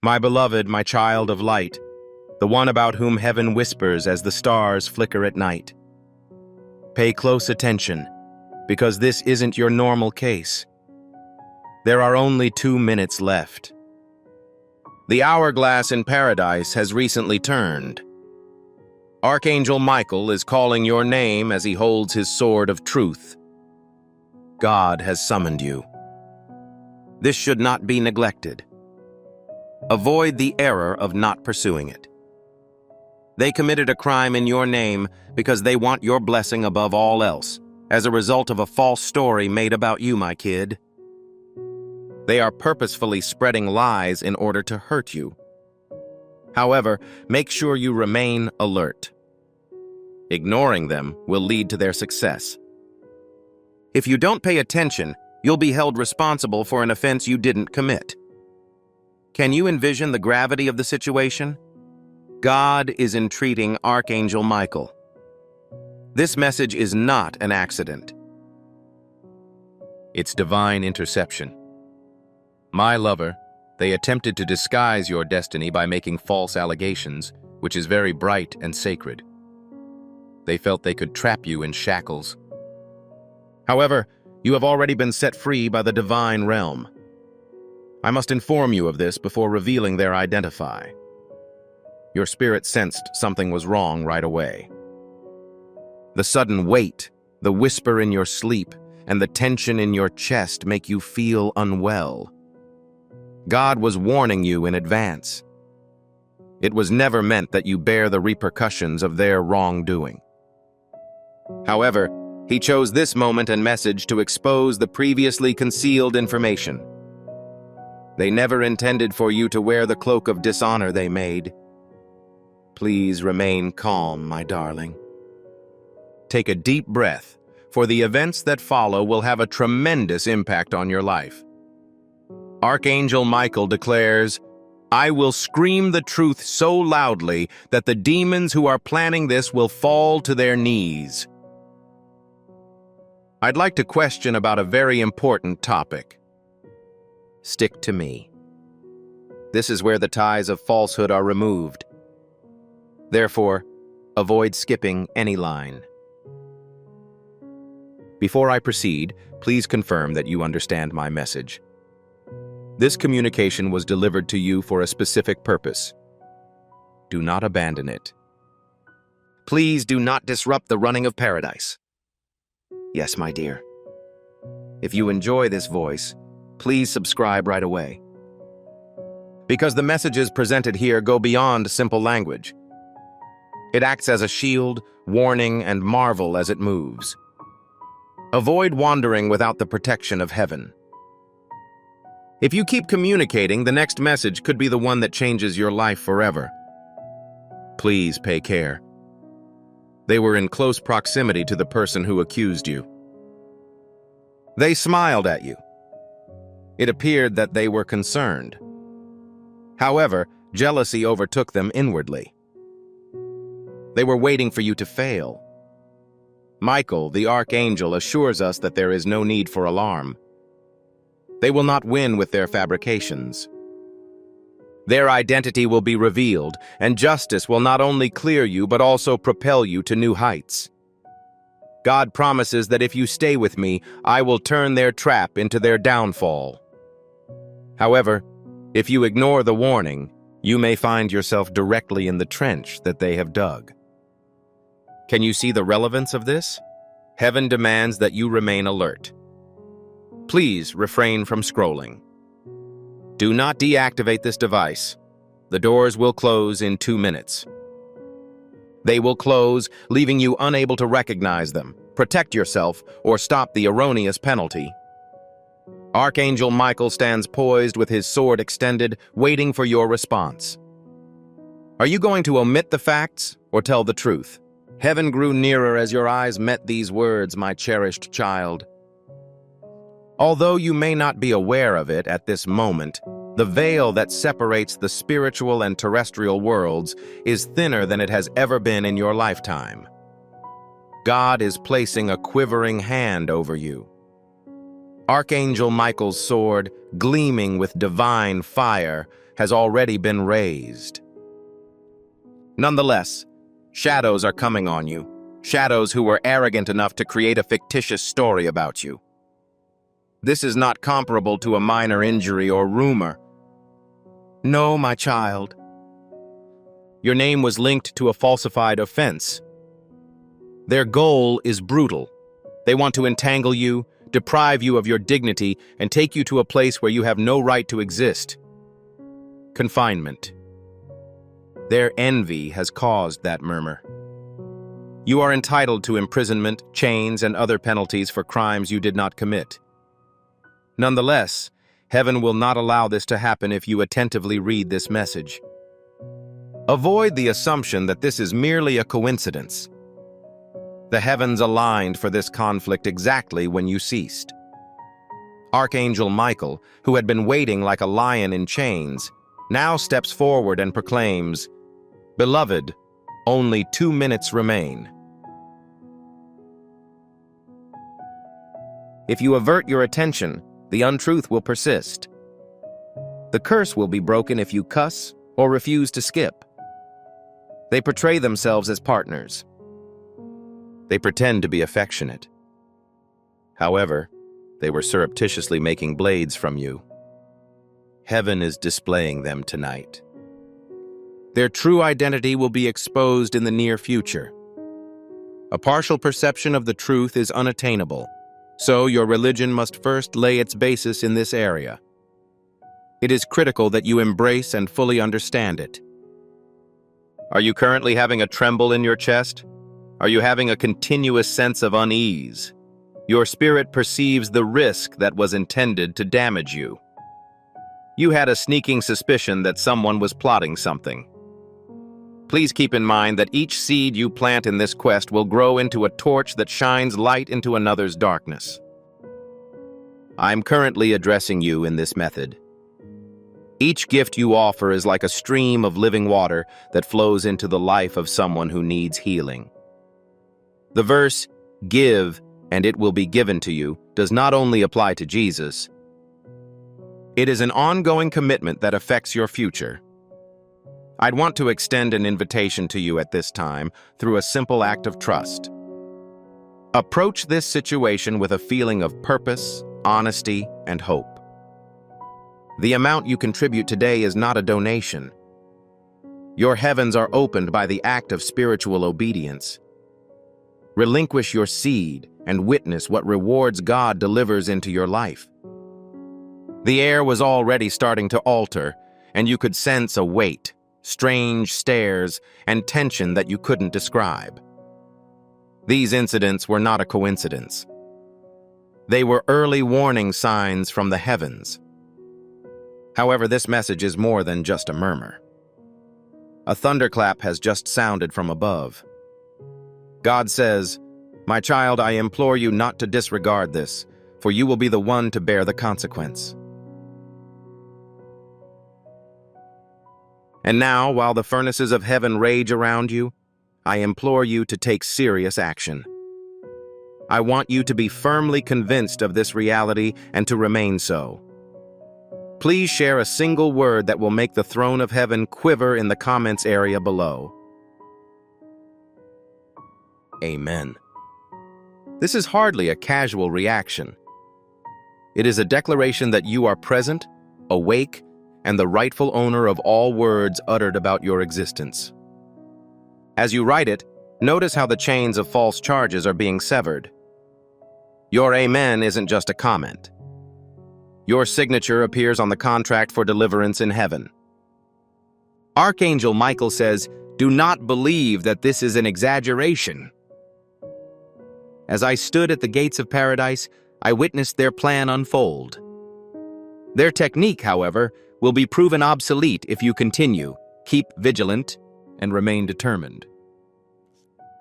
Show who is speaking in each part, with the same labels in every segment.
Speaker 1: My beloved, my child of light, the one about whom heaven whispers as the stars flicker at night. Pay close attention, because this isn't your normal case. There are only 2 minutes left. The hourglass in paradise has recently turned. Archangel Michael is calling your name as he holds his sword of truth. God has summoned you. This should not be neglected. Avoid the error of not pursuing it. They committed a crime in your name because they want your blessing above all else, as a result of a false story made about you, my kid. They are purposefully spreading lies in order to hurt you. However, make sure you remain alert. Ignoring them will lead to their success. If you don't pay attention, you'll be held responsible for an offense you didn't commit. Can you envision the gravity of the situation? God is entreating Archangel Michael. This message is not an accident. It's divine interception. My lover, they attempted to disguise your destiny by making false allegations, which is very bright and sacred. They felt they could trap you in shackles. However, you have already been set free by the divine realm. I must inform you of this before revealing their identity. Your spirit sensed something was wrong right away. The sudden weight, the whisper in your sleep, and the tension in your chest make you feel unwell. God was warning you in advance. It was never meant that you bear the repercussions of their wrongdoing. However, He chose this moment and message to expose the previously concealed information. They never intended for you to wear the cloak of dishonor they made. Please remain calm, my darling. Take a deep breath, for the events that follow will have a tremendous impact on your life. Archangel Michael declares, I will scream the truth so loudly that the demons who are planning this will fall to their knees. I'd like to question about a very important topic. Stick to me. This is where the ties of falsehood are removed. Therefore, avoid skipping any line. Before I proceed, please confirm that you understand my message. This communication was delivered to you for a specific purpose. Do not abandon it. Please do not disrupt the running of paradise. Yes, my dear. If you enjoy this voice, please subscribe right away. Because the messages presented here go beyond simple language. It acts as a shield, warning, and marvel as it moves. Avoid wandering without the protection of heaven. If you keep communicating, the next message could be the one that changes your life forever. Please pay care. They were in close proximity to the person who accused you. They smiled at you. It appeared that they were concerned. However, jealousy overtook them inwardly. They were waiting for you to fail. Michael, the archangel, assures us that there is no need for alarm. They will not win with their fabrications. Their identity will be revealed, and justice will not only clear you but also propel you to new heights. God promises that if you stay with me, I will turn their trap into their downfall. However, if you ignore the warning, you may find yourself directly in the trench that they have dug. Can you see the relevance of this? Heaven demands that you remain alert. Please refrain from scrolling. Do not deactivate this device. The doors will close in 2 minutes. They will close, leaving you unable to recognize them, protect yourself, or stop the erroneous penalty. Archangel Michael stands poised with his sword extended, waiting for your response. Are you going to omit the facts or tell the truth? Heaven grew nearer as your eyes met these words, my cherished child. Although you may not be aware of it at this moment, the veil that separates the spiritual and terrestrial worlds is thinner than it has ever been in your lifetime. God is placing a quivering hand over you. Archangel Michael's sword, gleaming with divine fire, has already been raised. Nonetheless, shadows are coming on you, shadows who were arrogant enough to create a fictitious story about you. This is not comparable to a minor injury or rumor. No, my child. Your name was linked to a falsified offense. Their goal is brutal. They want to entangle you, deprive you of your dignity, and take you to a place where you have no right to exist. Confinement. Their envy has caused that murmur. You are entitled to imprisonment, chains, and other penalties for crimes you did not commit. Nonetheless, heaven will not allow this to happen if you attentively read this message. Avoid the assumption that this is merely a coincidence. The heavens aligned for this conflict exactly when you ceased. Archangel Michael, who had been waiting like a lion in chains, now steps forward and proclaims, "Beloved, only 2 minutes remain." If you avert your attention, the untruth will persist. The curse will be broken if you cuss or refuse to skip. They portray themselves as partners. They pretend to be affectionate. However, they were surreptitiously making blades from you. Heaven is displaying them tonight. Their true identity will be exposed in the near future. A partial perception of the truth is unattainable, so your religion must first lay its basis in this area. It is critical that you embrace and fully understand it. Are you currently having a tremble in your chest? Are you having a continuous sense of unease? Your spirit perceives the risk that was intended to damage you. You had a sneaking suspicion that someone was plotting something. Please keep in mind that each seed you plant in this quest will grow into a torch that shines light into another's darkness. I'm currently addressing you in this method. Each gift you offer is like a stream of living water that flows into the life of someone who needs healing. The verse, "Give, and it will be given to you," does not only apply to Jesus. It is an ongoing commitment that affects your future. I'd want to extend an invitation to you at this time through a simple act of trust. Approach this situation with a feeling of purpose, honesty, and hope. The amount you contribute today is not a donation. Your heavens are opened by the act of spiritual obedience. Relinquish your seed and witness what rewards God delivers into your life. The air was already starting to alter, and you could sense a weight, strange stares, and tension that you couldn't describe. These incidents were not a coincidence. They were early warning signs from the heavens. However, this message is more than just a murmur. A thunderclap has just sounded from above. God says, "My child, I implore you not to disregard this, for you will be the one to bear the consequence." And now, while the furnaces of heaven rage around you, I implore you to take serious action. I want you to be firmly convinced of this reality and to remain so. Please share a single word that will make the throne of heaven quiver in the comments area below. Amen. This is hardly a casual reaction. It is a declaration that you are present, awake, and the rightful owner of all words uttered about your existence. As you write it, notice how the chains of false charges are being severed. Your amen isn't just a comment. Your signature appears on the contract for deliverance in heaven. Archangel Michael says, "Do not believe that this is an exaggeration." As I stood at the gates of paradise, I witnessed their plan unfold. Their technique, however, will be proven obsolete if you continue, keep vigilant, and remain determined.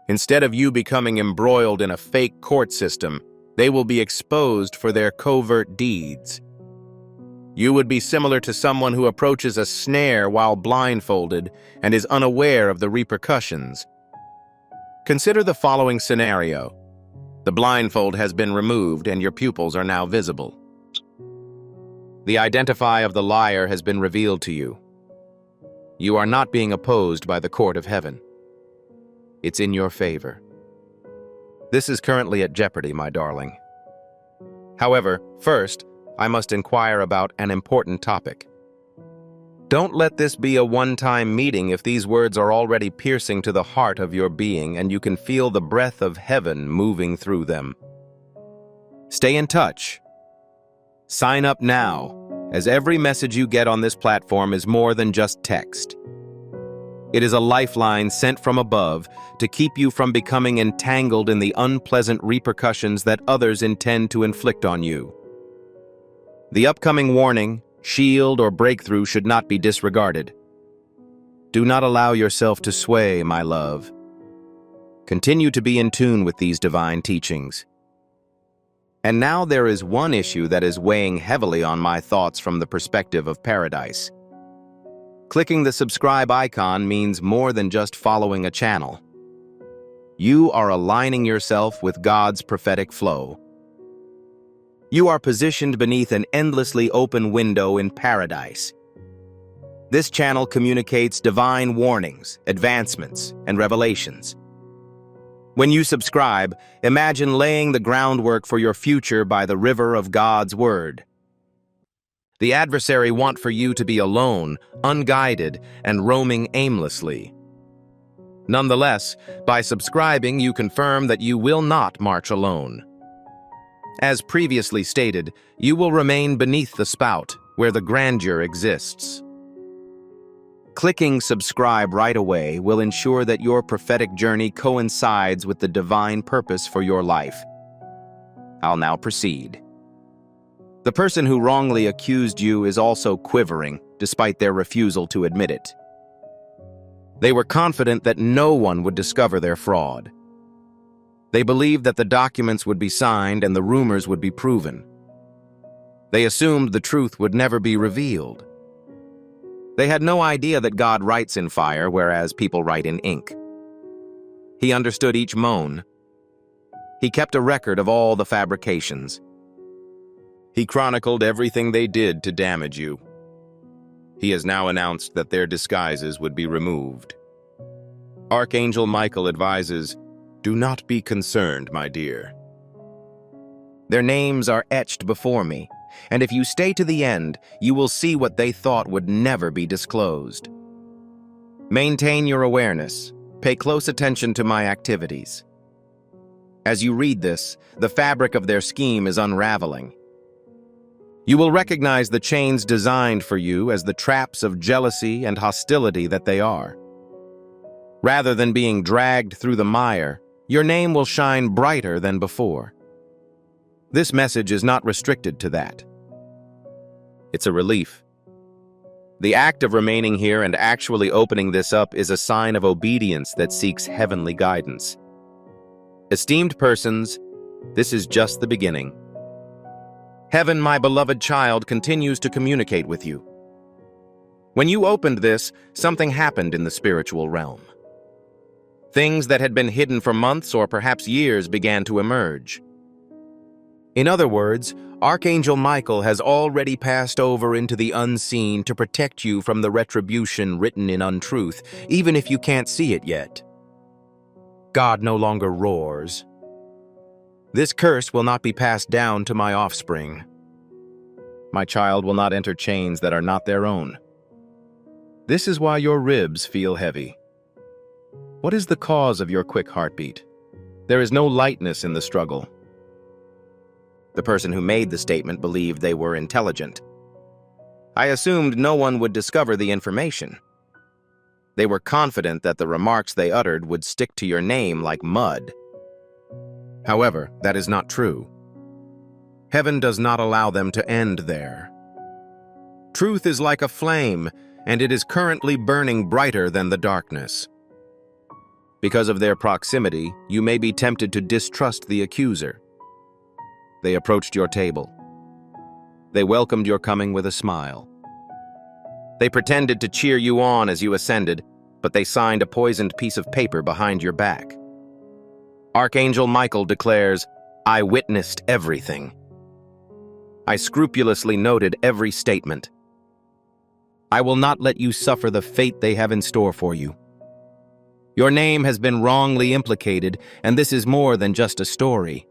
Speaker 1: Instead of you becoming embroiled in a fake court system, they will be exposed for their covert deeds. You would be similar to someone who approaches a snare while blindfolded and is unaware of the repercussions. Consider the following scenario. The blindfold has been removed and your pupils are now visible. The identity of the liar has been revealed to you, You are not being opposed by the court of heaven. It's in your favor. This is currently at jeopardy, my darling. However, first, I must inquire about an important topic. Don't let this be a one-time meeting if these words are already piercing to the heart of your being and you can feel the breath of heaven moving through them. Stay in touch. Sign up now, as every message you get on this platform is more than just text. It is a lifeline sent from above to keep you from becoming entangled in the unpleasant repercussions that others intend to inflict on you. The upcoming warning, shield, or breakthrough should not be disregarded. Do not allow yourself to sway, my love. Continue to be in tune with these divine teachings. And now there is one issue that is weighing heavily on my thoughts from the perspective of paradise. Clicking the subscribe icon means more than just following a channel. You are aligning yourself with God's prophetic flow. You are positioned beneath an endlessly open window in paradise. This channel communicates divine warnings, advancements, and revelations. When you subscribe, imagine laying the groundwork for your future by the river of God's Word. The adversary wants for you to be alone, unguided, and roaming aimlessly. Nonetheless, by subscribing, you confirm that you will not march alone. As previously stated, you will remain beneath the spout, where the grandeur exists. Clicking subscribe right away will ensure that your prophetic journey coincides with the divine purpose for your life. I'll now proceed. The person who wrongly accused you is also quivering, despite their refusal to admit it. They were confident that no one would discover their fraud. They believed that the documents would be signed and the rumors would be proven. They assumed the truth would never be revealed. They had no idea that God writes in fire, whereas people write in ink. He understood each moan. He kept a record of all the fabrications. He chronicled everything they did to damage you. He has now announced that their disguises would be removed. Archangel Michael advises, "Do not be concerned, my dear. Their names are etched before me, and if you stay to the end, you will see what they thought would never be disclosed. Maintain your awareness. Pay close attention to my activities." As you read this, the fabric of their scheme is unraveling. You will recognize the chains designed for you as the traps of jealousy and hostility that they are. Rather than being dragged through the mire, your name will shine brighter than before. This message is not restricted to that. It's a relief. The act of remaining here and actually opening this up is a sign of obedience that seeks heavenly guidance. Esteemed persons, this is just the beginning. Heaven, my beloved child, continues to communicate with you. When you opened this, something happened in the spiritual realm. Things that had been hidden for months or perhaps years began to emerge. In other words, Archangel Michael has already passed over into the unseen to protect you from the retribution written in untruth, even if you can't see it yet. God no longer roars. This curse will not be passed down to my offspring. My child will not enter chains that are not their own. This is why your ribs feel heavy. What is the cause of your quick heartbeat? There is no lightness in the struggle. The person who made the statement believed they were intelligent. I assumed no one would discover the information. They were confident that the remarks they uttered would stick to your name like mud. However, that is not true. Heaven does not allow them to end there. Truth is like a flame, and it is currently burning brighter than the darkness. Because of their proximity, you may be tempted to distrust the accuser. They approached your table. They welcomed your coming with a smile. They pretended to cheer you on as you ascended, but they signed a poisoned piece of paper behind your back. Archangel Michael declares, "I witnessed everything. I scrupulously noted every statement. I will not let you suffer the fate they have in store for you. Your name has been wrongly implicated, and this is more than just a story.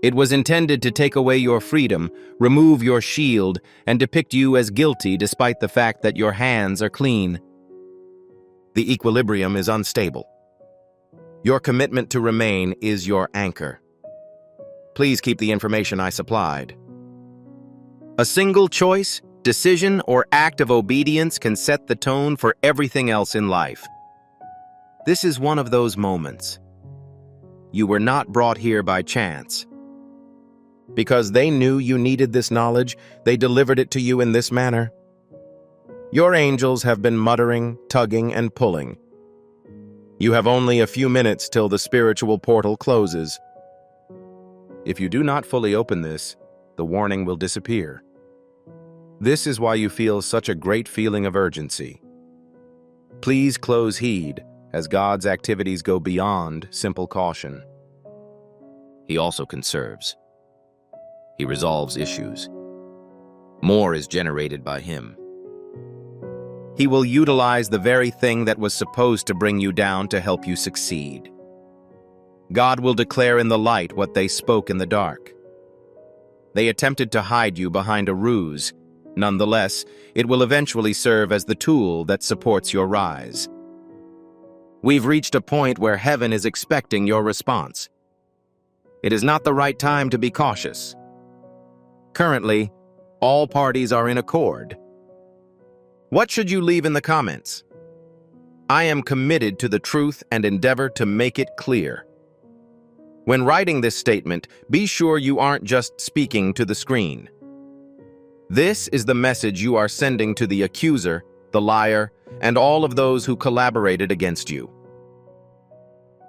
Speaker 1: It was intended to take away your freedom, remove your shield, and depict you as guilty despite the fact that your hands are clean. The equilibrium is unstable. Your commitment to remain is your anchor. Please keep the information I supplied. A single choice, decision, or act of obedience can set the tone for everything else in life. This is one of those moments. You were not brought here by chance. Because they knew you needed this knowledge, they delivered it to you in this manner. Your angels have been muttering, tugging, and pulling. You have only a few minutes till the spiritual portal closes. If you do not fully open this, the warning will disappear. This is why you feel such a great feeling of urgency. Please close heed, as God's activities go beyond simple caution. He also conserves. He resolves issues. More is generated by him. He will utilize the very thing that was supposed to bring you down to help you succeed. God will declare in the light what they spoke in the dark. They attempted to hide you behind a ruse. Nonetheless, it will eventually serve as the tool that supports your rise. We've reached a point where heaven is expecting your response. It is not the right time to be cautious. Currently, all parties are in accord. What should you leave in the comments? I am committed to the truth and endeavor to make it clear. When writing this statement, be sure you aren't just speaking to the screen. This is the message you are sending to the accuser, the liar, and all of those who collaborated against you.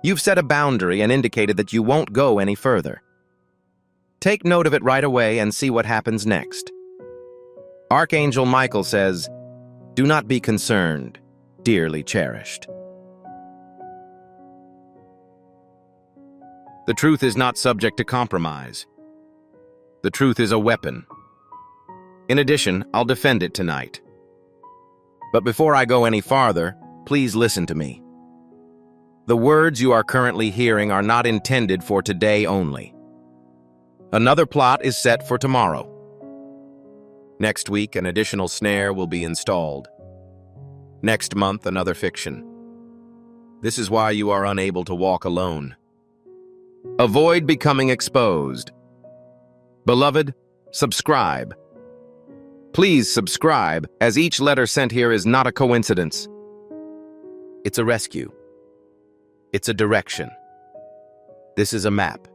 Speaker 1: You've set a boundary and indicated that you won't go any further. Take note of it right away and see what happens next. Archangel Michael says, "Do not be concerned, dearly cherished." The truth is not subject to compromise. The truth is a weapon. In addition, I'll defend it tonight. But before I go any farther, please listen to me. The words you are currently hearing are not intended for today only. Another plot is set for tomorrow. Next week, an additional snare will be installed. Next month, another fiction. This is why you are unable to walk alone. Avoid becoming exposed. Beloved, subscribe. Please subscribe, as each letter sent here is not a coincidence. It's a rescue. It's a direction. This is a map.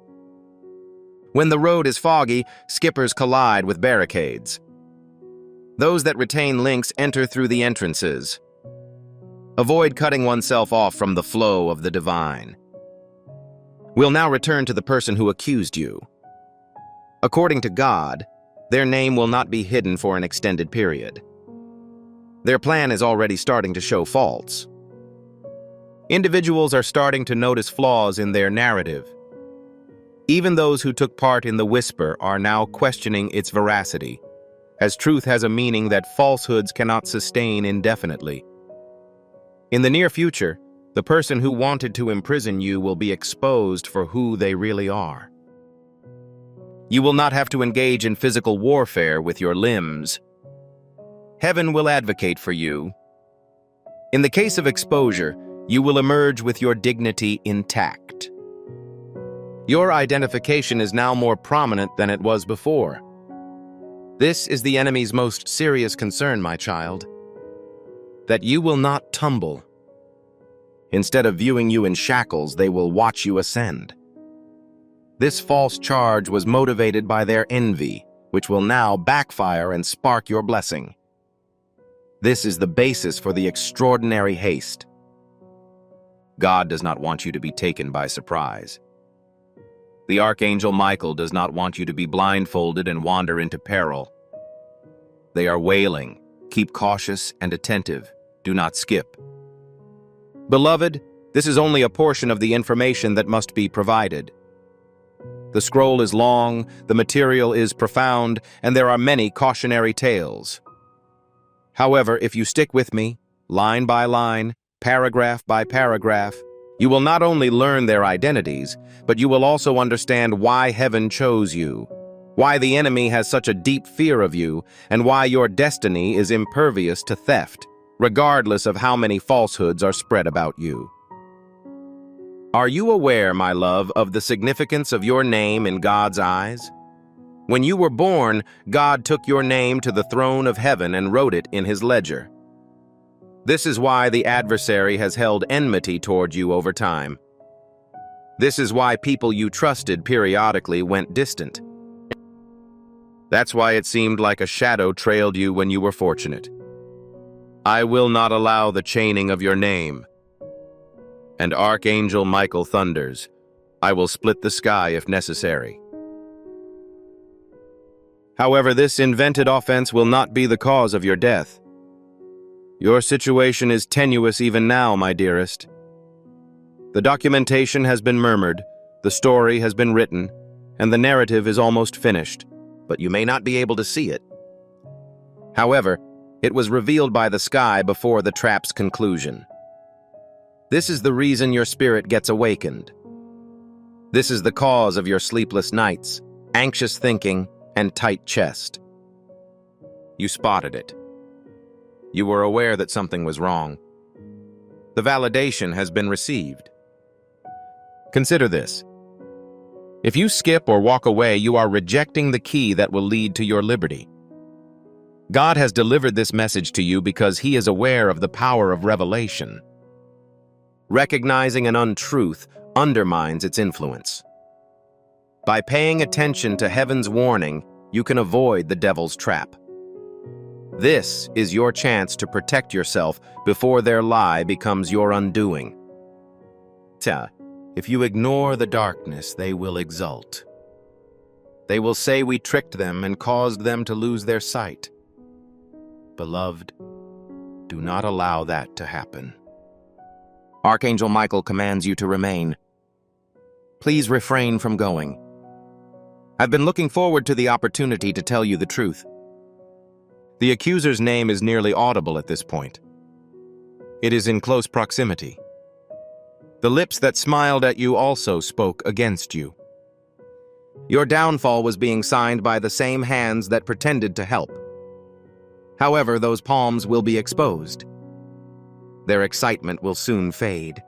Speaker 1: When the road is foggy, skippers collide with barricades. Those that retain links enter through the entrances. Avoid cutting oneself off from the flow of the divine. We'll now return to the person who accused you. According to God, their name will not be hidden for an extended period. Their plan is already starting to show faults. Individuals are starting to notice flaws in their narrative. Even those who took part in the whisper are now questioning its veracity, as truth has a meaning that falsehoods cannot sustain indefinitely. In the near future, the person who wanted to imprison you will be exposed for who they really are. You will not have to engage in physical warfare with your limbs. Heaven will advocate for you. In the case of exposure, you will emerge with your dignity intact. Your identification is now more prominent than it was before. This is the enemy's most serious concern, my child. That you will not tumble. Instead of viewing you in shackles, they will watch you ascend. This false charge was motivated by their envy, which will now backfire and spark your blessing. This is the basis for the extraordinary haste. God does not want you to be taken by surprise. The Archangel Michael does not want you to be blindfolded and wander into peril. They are wailing, keep cautious and attentive, do not skip. Beloved, this is only a portion of the information that must be provided. The scroll is long, the material is profound, and there are many cautionary tales. However, if you stick with me, line by line, paragraph by paragraph, you will not only learn their identities, but you will also understand why heaven chose you, why the enemy has such a deep fear of you, and why your destiny is impervious to theft, regardless of how many falsehoods are spread about you. Are you aware, my love, of the significance of your name in God's eyes? When you were born, God took your name to the throne of heaven and wrote it in his ledger. This is why the adversary has held enmity toward you over time. This is why people you trusted periodically went distant. That's why it seemed like a shadow trailed you when you were fortunate. I will not allow the chaining of your name. And Archangel Michael thunders, I will split the sky if necessary. However, this invented offense will not be the cause of your death. Your situation is tenuous even now, my dearest. The documentation has been murmured, the story has been written, and the narrative is almost finished, but you may not be able to see it. However, it was revealed by the sky before the trap's conclusion. This is the reason your spirit gets awakened. This is the cause of your sleepless nights, anxious thinking, and tight chest. You spotted it. You were aware that something was wrong. The validation has been received. Consider this. If you skip or walk away, you are rejecting the key that will lead to your liberty. God has delivered this message to you because he is aware of the power of revelation. Recognizing an untruth undermines its influence. By paying attention to heaven's warning, you can avoid the devil's trap. This is your chance to protect yourself before their lie becomes your undoing. If you ignore the darkness, they will exult. They will say we tricked them and caused them to lose their sight. Beloved, do not allow that to happen. Archangel Michael commands you to remain. Please refrain from going. I've been looking forward to the opportunity to tell you the truth. The accuser's name is nearly audible at this point. It is in close proximity. The lips that smiled at you also spoke against you. Your downfall was being signed by the same hands that pretended to help. However, those palms will be exposed. Their excitement will soon fade.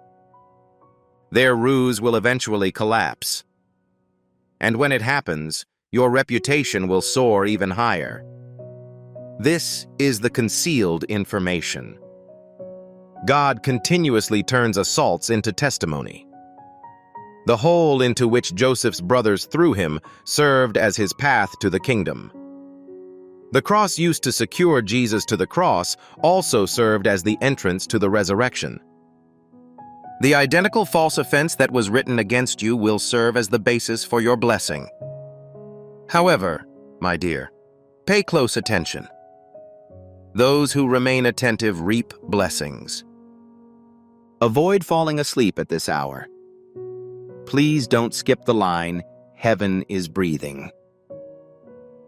Speaker 1: Their ruse will eventually collapse. And when it happens, your reputation will soar even higher. This is the concealed information. God continuously turns assaults into testimony. The hole into which Joseph's brothers threw him served as his path to the kingdom. The cross used to secure Jesus to the cross also served as the entrance to the resurrection. The identical false offense that was written against you will serve as the basis for your blessing. However, my dear, pay close attention. Those who remain attentive reap blessings. Avoid falling asleep at this hour. Please don't skip the line, heaven is breathing.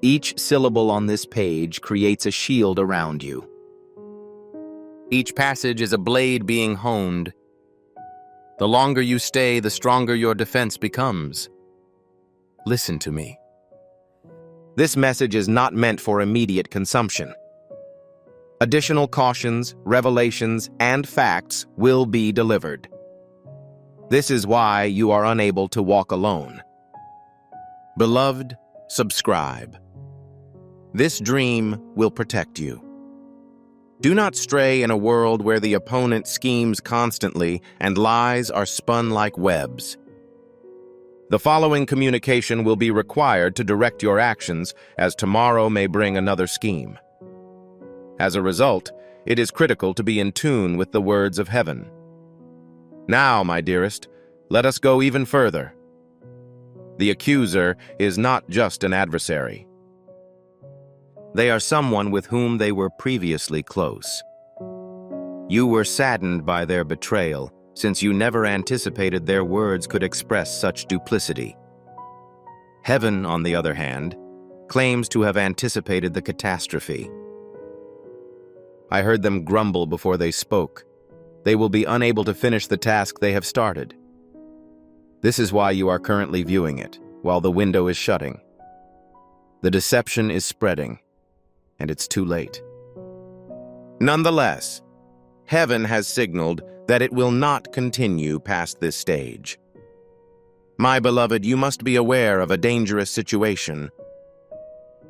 Speaker 1: Each syllable on this page creates a shield around you. Each passage is a blade being honed. The longer you stay, the stronger your defense becomes. Listen to me. This message is not meant for immediate consumption. Additional cautions, revelations, and facts will be delivered. This is why you are unable to walk alone. Beloved, subscribe. This dream will protect you. Do not stray in a world where the opponent schemes constantly and lies are spun like webs. The following communication will be required to direct your actions, as tomorrow may bring another scheme. As a result, it is critical to be in tune with the words of heaven. Now, my dearest, let us go even further. The accuser is not just an adversary. They are someone with whom they were previously close. You were saddened by their betrayal, since you never anticipated their words could express such duplicity. Heaven, on the other hand, claims to have anticipated the catastrophe. I heard them grumble before they spoke. They will be unable to finish the task they have started. This is why you are currently viewing it, while the window is shutting. The deception is spreading, and it's too late. Nonetheless, heaven has signaled that it will not continue past this stage. My beloved, you must be aware of a dangerous situation.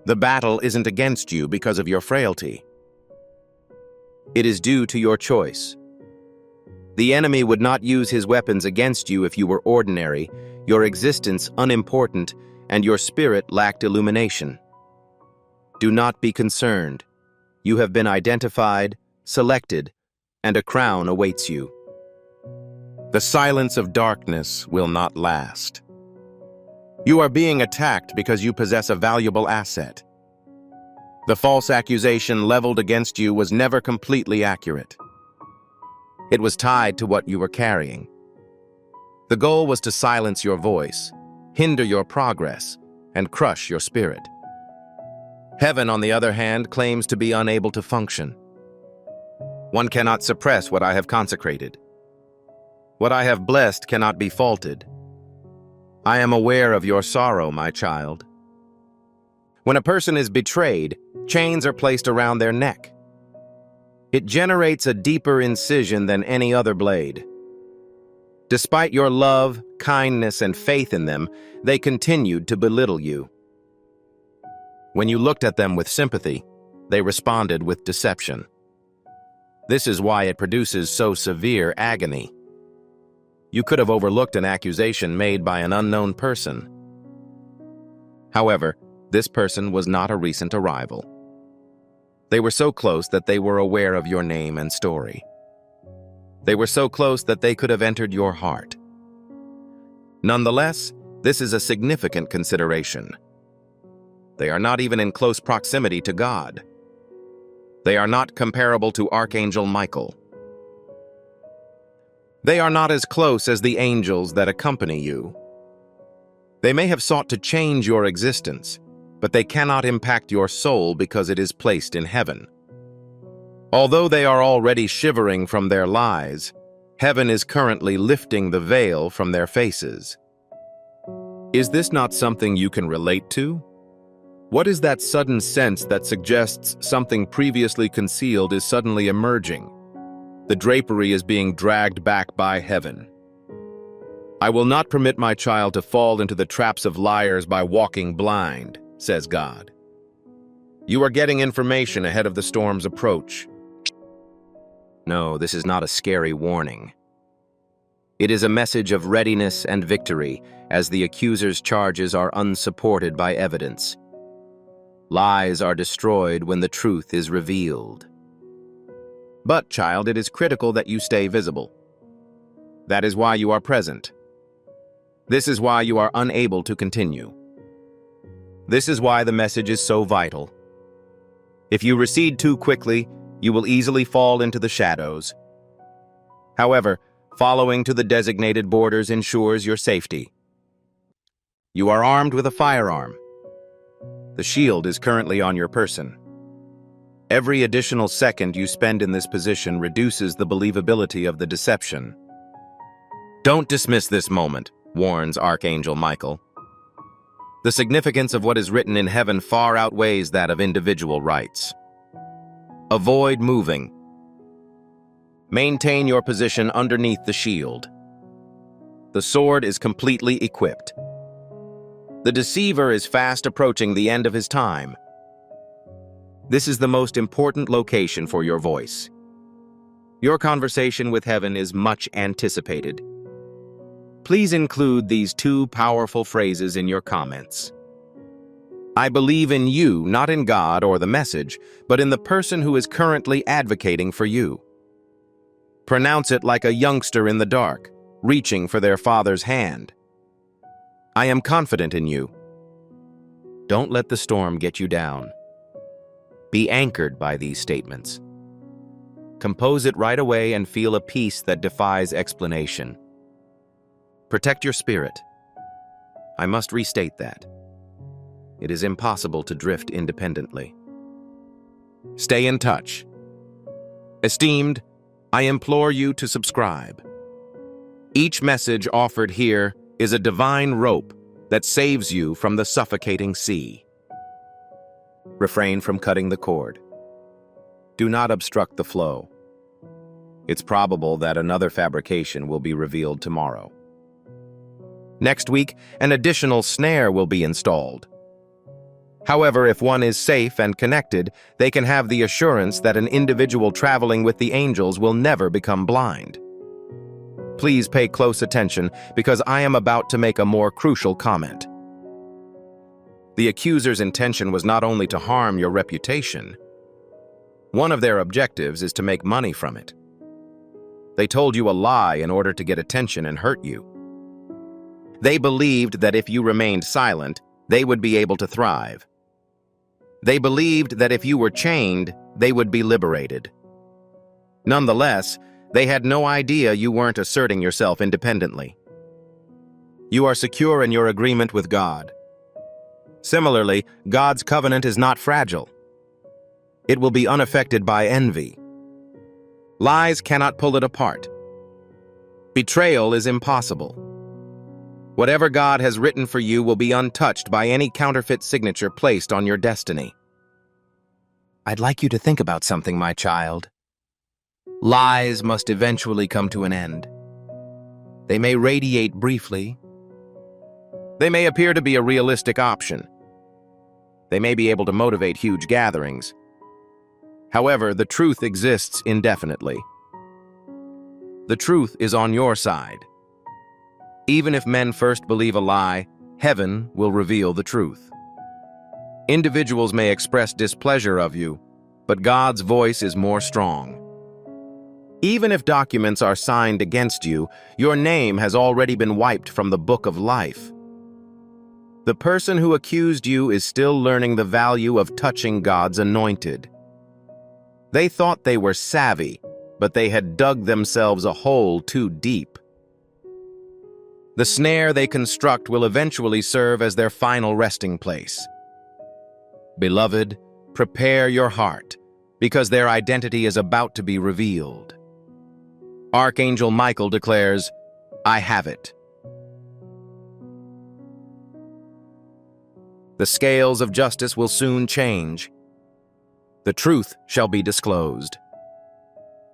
Speaker 1: The battle isn't against you because of your frailty. It is due to your choice. The enemy would not use his weapons against you if you were ordinary, your existence unimportant, and your spirit lacked illumination. Do not be concerned. You have been identified, selected, and a crown awaits you. The silence of darkness will not last. You are being attacked because you possess a valuable asset. The false accusation leveled against you was never completely accurate. It was tied to what you were carrying. The goal was to silence your voice, hinder your progress, and crush your spirit. Heaven, on the other hand, claims to be unable to function. One cannot suppress what I have consecrated. What I have blessed cannot be faulted. I am aware of your sorrow, my child. When a person is betrayed, chains are placed around their neck. It generates a deeper incision than any other blade. Despite your love, kindness, and faith in them, they continued to belittle you. When you looked at them with sympathy, they responded with deception. This is why it produces so severe agony. You could have overlooked an accusation made by an unknown person. However, this person was not a recent arrival. They were so close that they were aware of your name and story. They were so close that they could have entered your heart. Nonetheless, this is a significant consideration. They are not even in close proximity to God. They are not comparable to Archangel Michael. They are not as close as the angels that accompany you. They may have sought to change your existence, but they cannot impact your soul because it is placed in heaven. Although they are already shivering from their lies, heaven is currently lifting the veil from their faces. Is this not something you can relate to? What is that sudden sense that suggests something previously concealed is suddenly emerging? The drapery is being dragged back by heaven. I will not permit my child to fall into the traps of liars by walking blind, says God. You are getting information ahead of the storm's approach. No, this is not a scary warning. It is a message of readiness and victory, as the accuser's charges are unsupported by evidence. Lies are destroyed when the truth is revealed. But, child, it is critical that you stay visible. That is why you are present. This is why you are unable to continue. This is why the message is so vital. If you recede too quickly, you will easily fall into the shadows. However, following to the designated borders ensures your safety. You are armed with a firearm. The shield is currently on your person. Every additional second you spend in this position reduces the believability of the deception. Don't dismiss this moment, warns Archangel Michael. The significance of what is written in heaven far outweighs that of individual rights. Avoid moving. Maintain your position underneath the shield. The sword is completely equipped. The deceiver is fast approaching the end of his time. This is the most important location for your voice. Your conversation with heaven is much anticipated. Please include these two powerful phrases in your comments. I believe in you, not in God or the message, but in the person who is currently advocating for you. Pronounce it like a youngster in the dark, reaching for their father's hand. I am confident in you. Don't let the storm get you down. Be anchored by these statements. Compose it right away and feel a peace that defies explanation. Protect your spirit. I must restate that. It is impossible to drift independently. Stay in touch. Esteemed, I implore you to subscribe. Each message offered here is a divine rope that saves you from the suffocating sea. Refrain from cutting the cord. Do not obstruct the flow. It's probable that another fabrication will be revealed tomorrow. Next week, an additional snare will be installed. However, if one is safe and connected, they can have the assurance that an individual traveling with the angels will never become blind. Please pay close attention because I am about to make a more crucial comment. The accuser's intention was not only to harm your reputation. One of their objectives is to make money from it. They told you a lie in order to get attention and hurt you. They believed that if you remained silent, they would be able to thrive. They believed that if you were chained, they would be liberated. Nonetheless, they had no idea you weren't asserting yourself independently. You are secure in your agreement with God. Similarly, God's covenant is not fragile. It will be unaffected by envy. Lies cannot pull it apart. Betrayal is impossible. Whatever God has written for you will be untouched by any counterfeit signature placed on your destiny. I'd like you to think about something, my child. Lies must eventually come to an end. They may radiate briefly. They may appear to be a realistic option. They may be able to motivate huge gatherings. However, the truth exists indefinitely. The truth is on your side. Even if men first believe a lie, heaven will reveal the truth. Individuals may express displeasure of you, but God's voice is more strong. Even if documents are signed against you, your name has already been wiped from the book of life. The person who accused you is still learning the value of touching God's anointed. They thought they were savvy, but they had dug themselves a hole too deep. The snare they construct will eventually serve as their final resting place. Beloved, prepare your heart, because their identity is about to be revealed. Archangel Michael declares, I have it. The scales of justice will soon change. The truth shall be disclosed.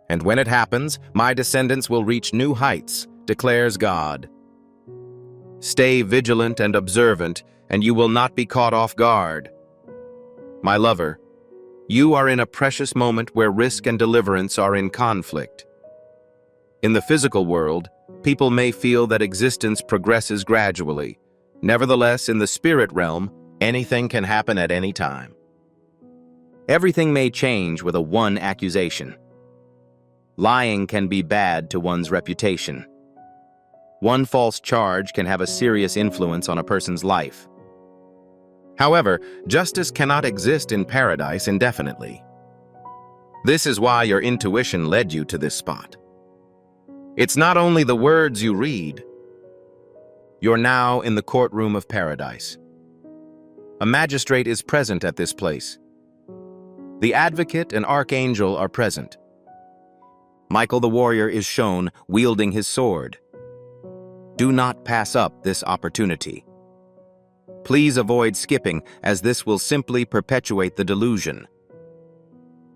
Speaker 1: And when it happens, my descendants will reach new heights, declares God. Stay vigilant and observant, and you will not be caught off guard. My lover, you are in a precious moment where risk and deliverance are in conflict. In the physical world, people may feel that existence progresses gradually. Nevertheless, in the spirit realm, anything can happen at any time. Everything may change with a one accusation. Lying can be bad to one's reputation. One false charge can have a serious influence on a person's life. However, justice cannot exist in paradise indefinitely. This is why your intuition led you to this spot. It's not only the words you read. You're now in the courtroom of paradise. A magistrate is present at this place. The advocate and archangel are present. Michael the warrior is shown wielding his sword. Do not pass up this opportunity. Please avoid skipping, as this will simply perpetuate the delusion.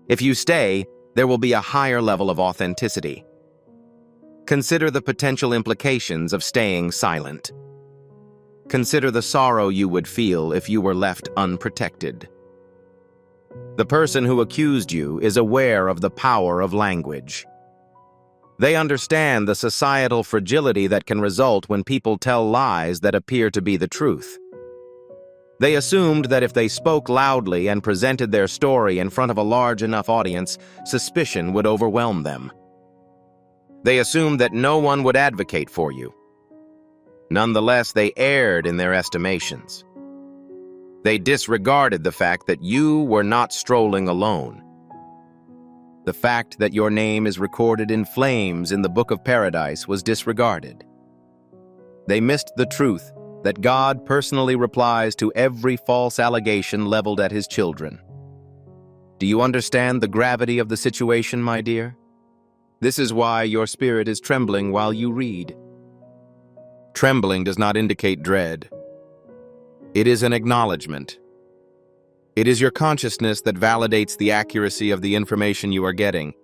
Speaker 1: If you stay, there will be a higher level of authenticity. Consider the potential implications of staying silent. Consider the sorrow you would feel if you were left unprotected. The person who accused you is aware of the power of language. They understand the societal fragility that can result when people tell lies that appear to be the truth. They assumed that if they spoke loudly and presented their story in front of a large enough audience, suspicion would overwhelm them. They assumed that no one would advocate for you. Nonetheless, they erred in their estimations. They disregarded the fact that you were not strolling alone. The fact that your name is recorded in flames in the book of paradise was disregarded. They missed the truth that God personally replies to every false allegation leveled at his children. Do you understand the gravity of the situation, my dear? This is why your spirit is trembling while you read. Trembling does not indicate dread. It is an acknowledgement. It is your consciousness that validates the accuracy of the information you are getting.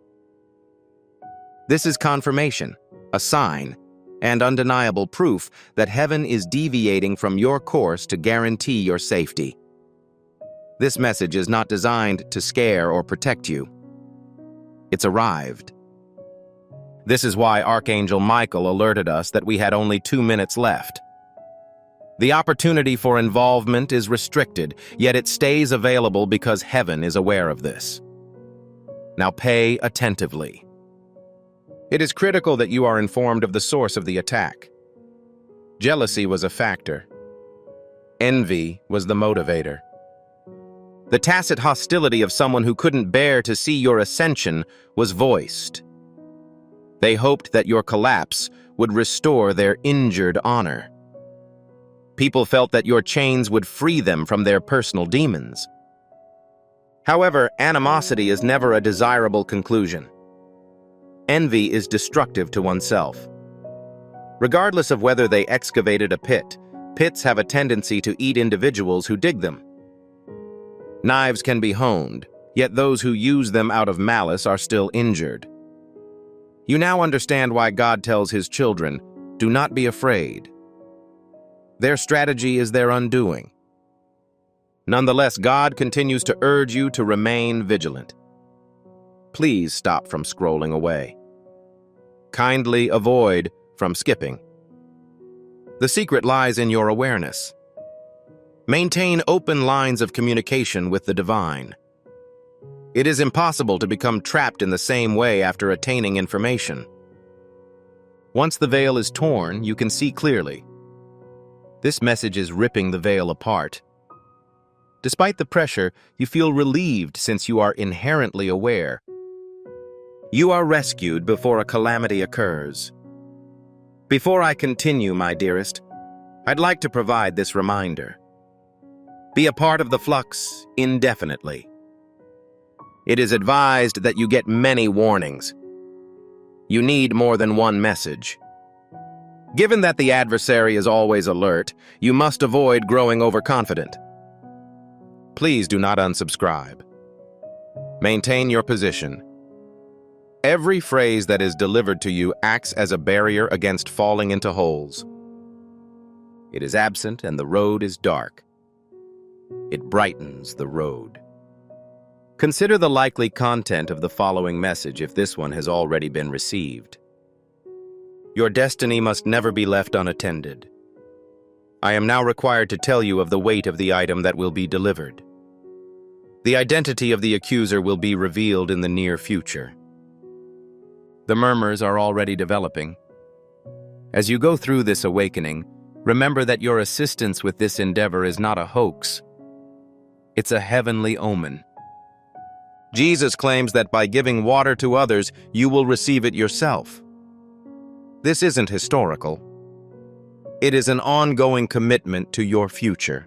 Speaker 1: This is confirmation, a sign, and undeniable proof that heaven is deviating from your course to guarantee your safety. This message is not designed to scare or protect you. It's arrived. This is why Archangel Michael alerted us that we had only 2 minutes left. The opportunity for involvement is restricted, yet it stays available because heaven is aware of this. Now pay attentively. It is critical that you are informed of the source of the attack. Jealousy was a factor. Envy was the motivator. The tacit hostility of someone who couldn't bear to see your ascension was voiced. They hoped that your collapse would restore their injured honor. People felt that your chains would free them from their personal demons. However, animosity is never a desirable conclusion. Envy is destructive to oneself. Regardless of whether they excavated a pit, pits have a tendency to eat individuals who dig them. Knives can be honed, yet those who use them out of malice are still injured. You now understand why God tells his children, "Do not be afraid." Their strategy is their undoing. Nonetheless, God continues to urge you to remain vigilant. Please stop from scrolling away. Kindly avoid from skipping. The secret lies in your awareness. Maintain open lines of communication with the divine. It is impossible to become trapped in the same way after attaining information. Once the veil is torn, you can see clearly. This message is ripping the veil apart. Despite the pressure, you feel relieved since you are inherently aware. You are rescued before a calamity occurs. Before I continue, my dearest, I'd like to provide this reminder. Be a part of the flux indefinitely. It is advised that you get many warnings. You need more than one message. Given that the adversary is always alert, you must avoid growing overconfident. Please do not unsubscribe. Maintain your position. Every phrase that is delivered to you acts as a barrier against falling into holes. It is absent and the road is dark. It brightens the road. Consider the likely content of the following message if this one has already been received. Your destiny must never be left unattended. I am now required to tell you of the weight of the item that will be delivered. The identity of the accuser will be revealed in the near future. The murmurs are already developing. As you go through this awakening, remember that your assistance with this endeavor is not a hoax. It's a heavenly omen. Jesus claims that by giving water to others, you will receive it yourself. This isn't historical. It is an ongoing commitment to your future.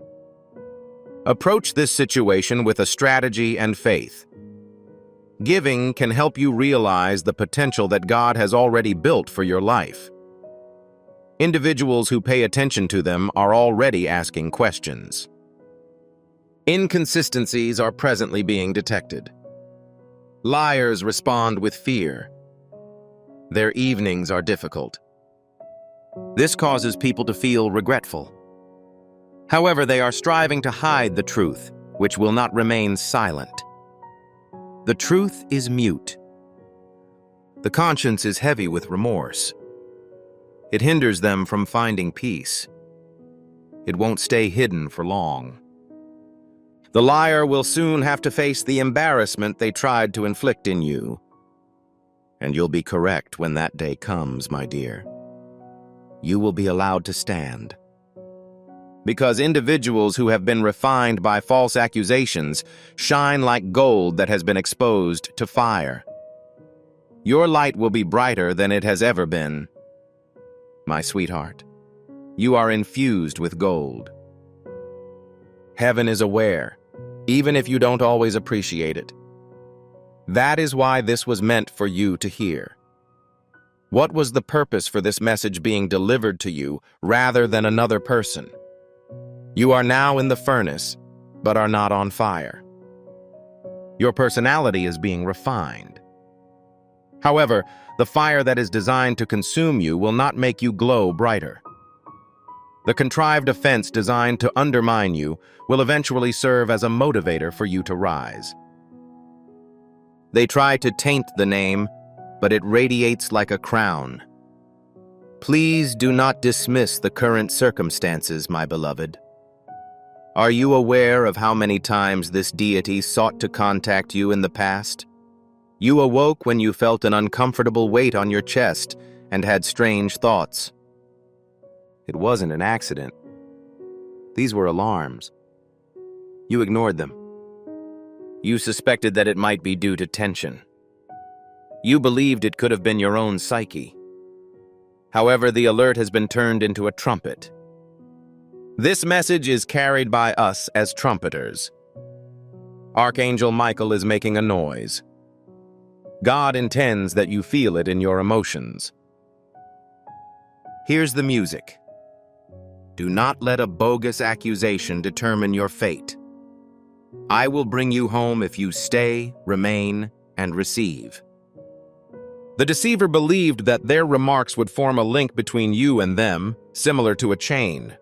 Speaker 1: Approach this situation with a strategy and faith. Giving can help you realize the potential that God has already built for your life. Individuals who pay attention to them are already asking questions. Inconsistencies are presently being detected. Liars respond with fear. Their evenings are difficult. This causes people to feel regretful. However, they are striving to hide the truth, which will not remain silent. The truth is mute. The conscience is heavy with remorse. It hinders them from finding peace. It won't stay hidden for long. The liar will soon have to face the embarrassment they tried to inflict in you. And you'll be correct when that day comes, my dear. You will be allowed to stand. Because individuals who have been refined by false accusations shine like gold that has been exposed to fire. Your light will be brighter than it has ever been. My sweetheart, you are infused with gold. Heaven is aware, even if you don't always appreciate it. That is why this was meant for you to hear. What was the purpose for this message being delivered to you rather than another person? You are now in the furnace, but are not on fire. Your personality is being refined. However, the fire that is designed to consume you will not make you glow brighter. The contrived offense designed to undermine you will eventually serve as a motivator for you to rise. They try to taint the name, but it radiates like a crown. Please do not dismiss the current circumstances, my beloved. Are you aware of how many times this deity sought to contact you in the past? You awoke when you felt an uncomfortable weight on your chest and had strange thoughts. It wasn't an accident. These were alarms. You ignored them. You suspected that it might be due to tension. You believed it could have been your own psyche. However, the alert has been turned into a trumpet. This message is carried by us as trumpeters. Archangel Michael is making a noise. God intends that you feel it in your emotions. Here's the music. Do not let a bogus accusation determine your fate. I will bring you home if you stay, remain, and receive. The deceiver believed that their remarks would form a link between you and them, similar to a chain.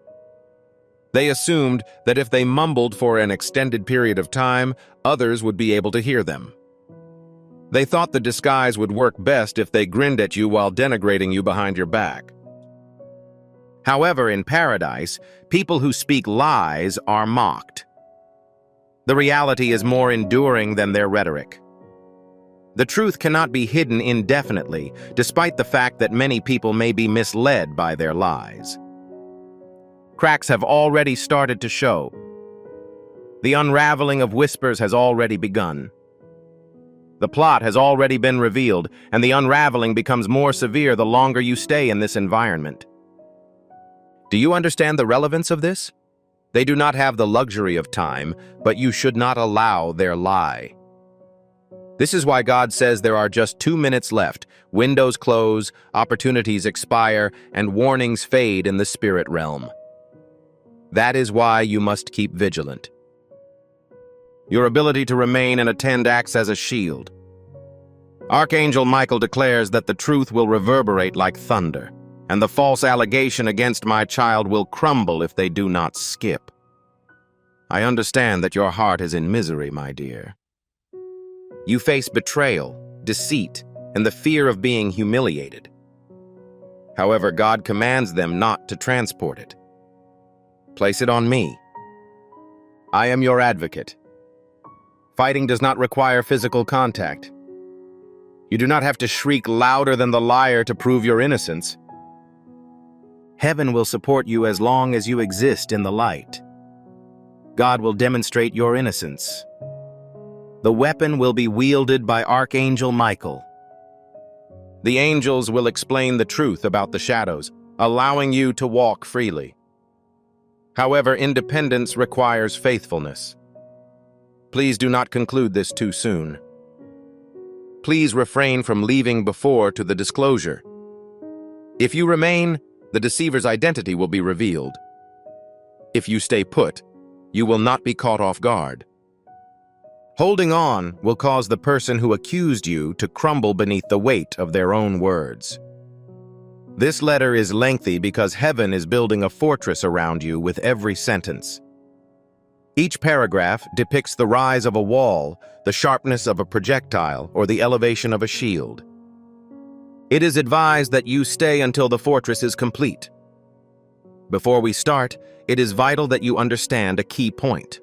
Speaker 1: They assumed that if they mumbled for an extended period of time, others would be able to hear them. They thought the disguise would work best if they grinned at you while denigrating you behind your back. However, in paradise, people who speak lies are mocked. The reality is more enduring than their rhetoric. The truth cannot be hidden indefinitely, despite the fact that many people may be misled by their lies. Cracks have already started to show. The unraveling of whispers has already begun. The plot has already been revealed, and the unraveling becomes more severe the longer you stay in this environment. Do you understand the relevance of this? They do not have the luxury of time, but you should not allow their lie. This is why God says there are just 2 minutes left. Windows close, opportunities expire, and warnings fade in the spirit realm. That is why you must keep vigilant. Your ability to remain and attend acts as a shield. Archangel Michael declares that the truth will reverberate like thunder, and the false allegation against my child will crumble if they do not skip. I understand that your heart is in misery, my dear. You face betrayal, deceit, and the fear of being humiliated. However, God commands them not to transport it. Place it on me. I am your advocate. Fighting does not require physical contact. You do not have to shriek louder than the liar to prove your innocence. Heaven will support you as long as you exist in the light. God will demonstrate your innocence. The weapon will be wielded by Archangel Michael. The angels will explain the truth about the shadows, allowing you to walk freely. However, independence requires faithfulness. Please do not conclude this too soon. Please refrain from leaving before to the disclosure. If you remain, the deceiver's identity will be revealed. If you stay put, you will not be caught off guard. Holding on will cause the person who accused you to crumble beneath the weight of their own words. This letter is lengthy because heaven is building a fortress around you with every sentence. Each paragraph depicts the rise of a wall, the sharpness of a projectile, or the elevation of a shield. It is advised that you stay until the fortress is complete. Before we start, it is vital that you understand a key point.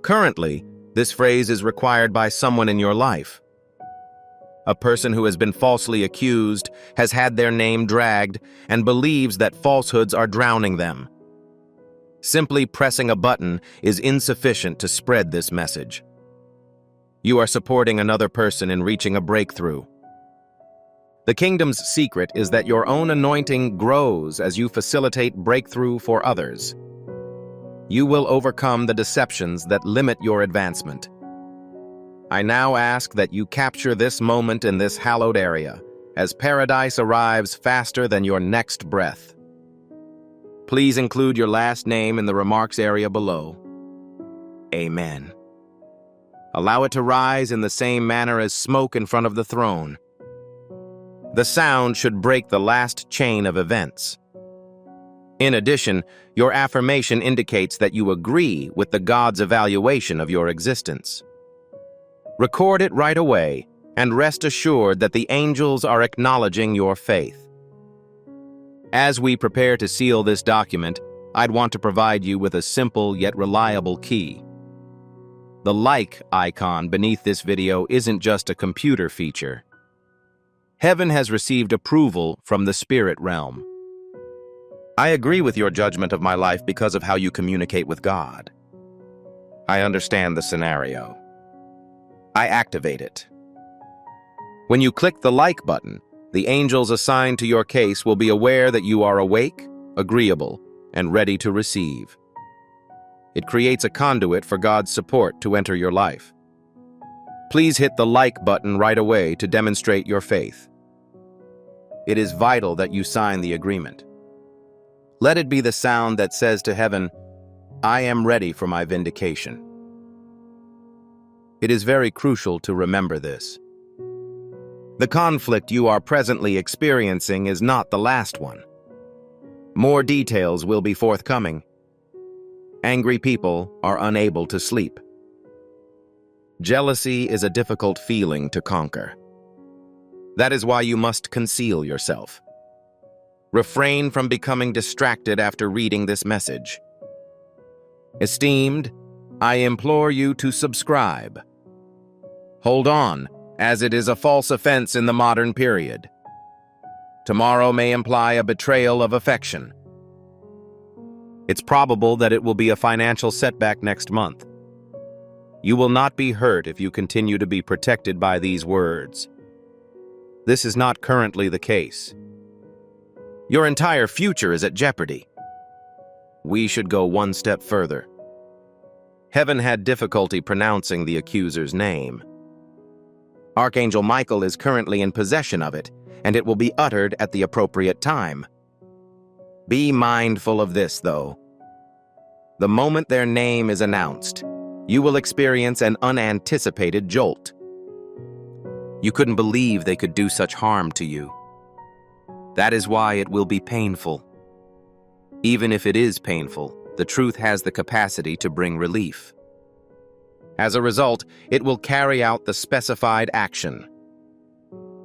Speaker 1: Currently, this phrase is required by someone in your life. A person who has been falsely accused, has had their name dragged, and believes that falsehoods are drowning them. Simply pressing a button is insufficient to spread this message. You are supporting another person in reaching a breakthrough. The kingdom's secret is that your own anointing grows as you facilitate breakthrough for others. You will overcome the deceptions that limit your advancement. I now ask that you capture this moment in this hallowed area, as paradise arrives faster than your next breath. Please include your last name in the remarks area below. Amen. Allow it to rise in the same manner as smoke in front of the throne. The sound should break the last chain of events. In addition, your affirmation indicates that you agree with the God's evaluation of your existence. Record it right away and rest assured that the angels are acknowledging your faith. As we prepare to seal this document, I'd want to provide you with a simple yet reliable key. The like icon beneath this video isn't just a computer feature. Heaven has received approval from the spirit realm. I agree with your judgment of my life because of how you communicate with God. I understand the scenario. I activate it. When you click the like button, the angels assigned to your case will be aware that you are awake, agreeable, and ready to receive. It creates a conduit for God's support to enter your life. Please hit the like button right away to demonstrate your faith. It is vital that you sign the agreement. Let it be the sound that says to heaven, I am ready for my vindication. It is very crucial to remember this. The conflict you are presently experiencing is not the last one. More details will be forthcoming. Angry people are unable to sleep. Jealousy is a difficult feeling to conquer. That is why you must conceal yourself. Refrain from becoming distracted after reading this message. Esteemed, I implore you to subscribe. Hold on, as it is a false offense in the modern period. Tomorrow may imply a betrayal of affection. It's probable that it will be a financial setback next month. You will not be hurt if you continue to be protected by these words. This is not currently the case. Your entire future is at jeopardy. We should go one step further. Heaven had difficulty pronouncing the accuser's name. Archangel Michael is currently in possession of it, and it will be uttered at the appropriate time. Be mindful of this, though. The moment their name is announced, you will experience an unanticipated jolt. You couldn't believe they could do such harm to you. That is why it will be painful. Even if it is painful, the truth has the capacity to bring relief. As a result, it will carry out the specified action.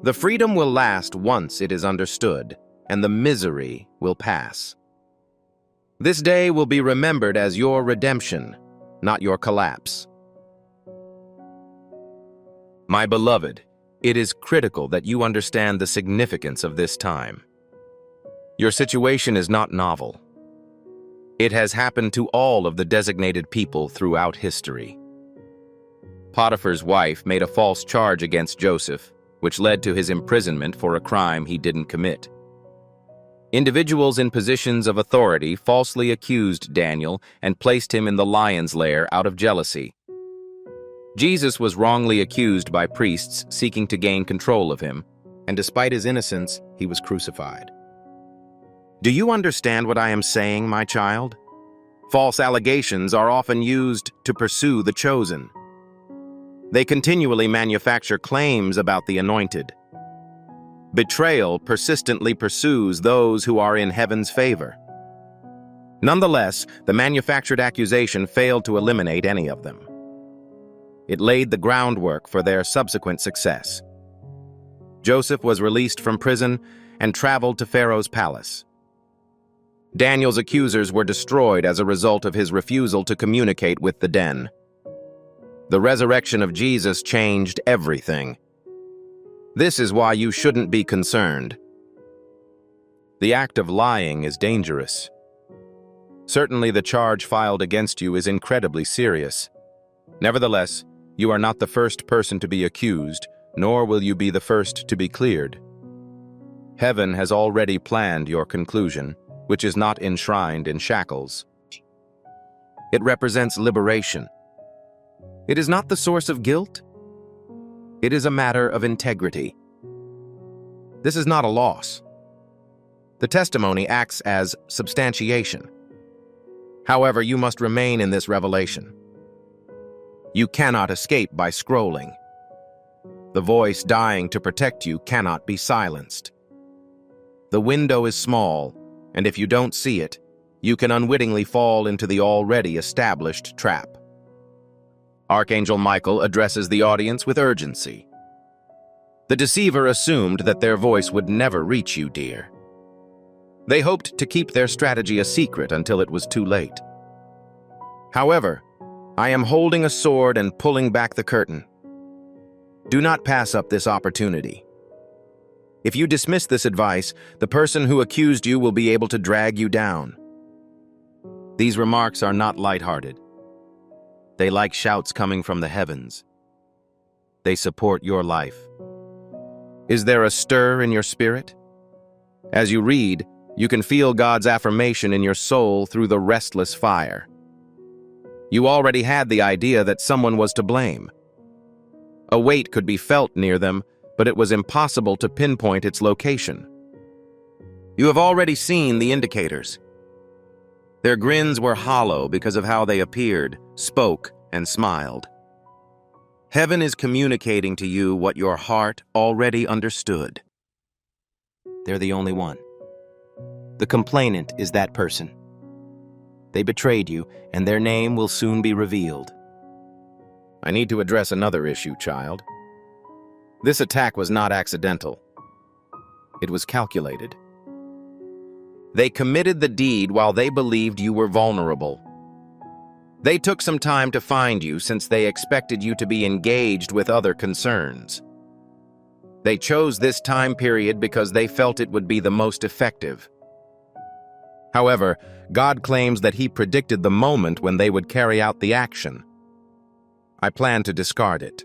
Speaker 1: The freedom will last once it is understood, and the misery will pass. This day will be remembered as your redemption, not your collapse. My beloved, it is critical that you understand the significance of this time. Your situation is not novel. It has happened to all of the designated people throughout history. Potiphar's wife made a false charge against Joseph, which led to his imprisonment for a crime he didn't commit. Individuals in positions of authority falsely accused Daniel and placed him in the lion's lair out of jealousy. Jesus was wrongly accused by priests seeking to gain control of him, and despite his innocence, he was crucified. Do you understand what I am saying, my child? False allegations are often used to pursue the chosen. They continually manufacture claims about the anointed. Betrayal persistently pursues those who are in heaven's favor. Nonetheless, the manufactured accusation failed to eliminate any of them. It laid the groundwork for their subsequent success. Joseph was released from prison and traveled to Pharaoh's palace. Daniel's accusers were destroyed as a result of his refusal to communicate with the den. The resurrection of Jesus changed everything. This is why you shouldn't be concerned. The act of lying is dangerous. Certainly the charge filed against you is incredibly serious. Nevertheless, you are not the first person to be accused, nor will you be the first to be cleared. Heaven has already planned your conclusion, which is not enshrined in shackles. It represents liberation. It is not the source of guilt, It is a matter of integrity. This is not a loss. The testimony acts as substantiation. However, you must remain in this revelation. You cannot escape by scrolling. The voice dying to protect you cannot be silenced. The window is small, and if you don't see it, you can unwittingly fall into the already established trap. Archangel Michael addresses the audience with urgency. The deceiver assumed that their voice would never reach you, dear. They hoped to keep their strategy a secret until it was too late. However, I am holding a sword and pulling back the curtain. Do not pass up this opportunity. If you dismiss this advice, the person who accused you will be able to drag you down. These remarks are not lighthearted. They like shouts coming from the heavens. They support your life. Is there a stir in your spirit? As you read, you can feel God's affirmation in your soul through the restless fire. You already had the idea that someone was to blame. A weight could be felt near them, but it was impossible to pinpoint its location. You have already seen the indicators. Their grins were hollow because of how they appeared, spoke, and smiled. Heaven is communicating to you what your heart already understood. They're the only one. The complainant is that person. They betrayed you, and their name will soon be revealed. I need to address another issue, child. This attack was not accidental. It was calculated. They committed the deed while they believed you were vulnerable. They took some time to find you since they expected you to be engaged with other concerns. They chose this time period because they felt it would be the most effective. However, God claims that He predicted the moment when they would carry out the action. I plan to discard it.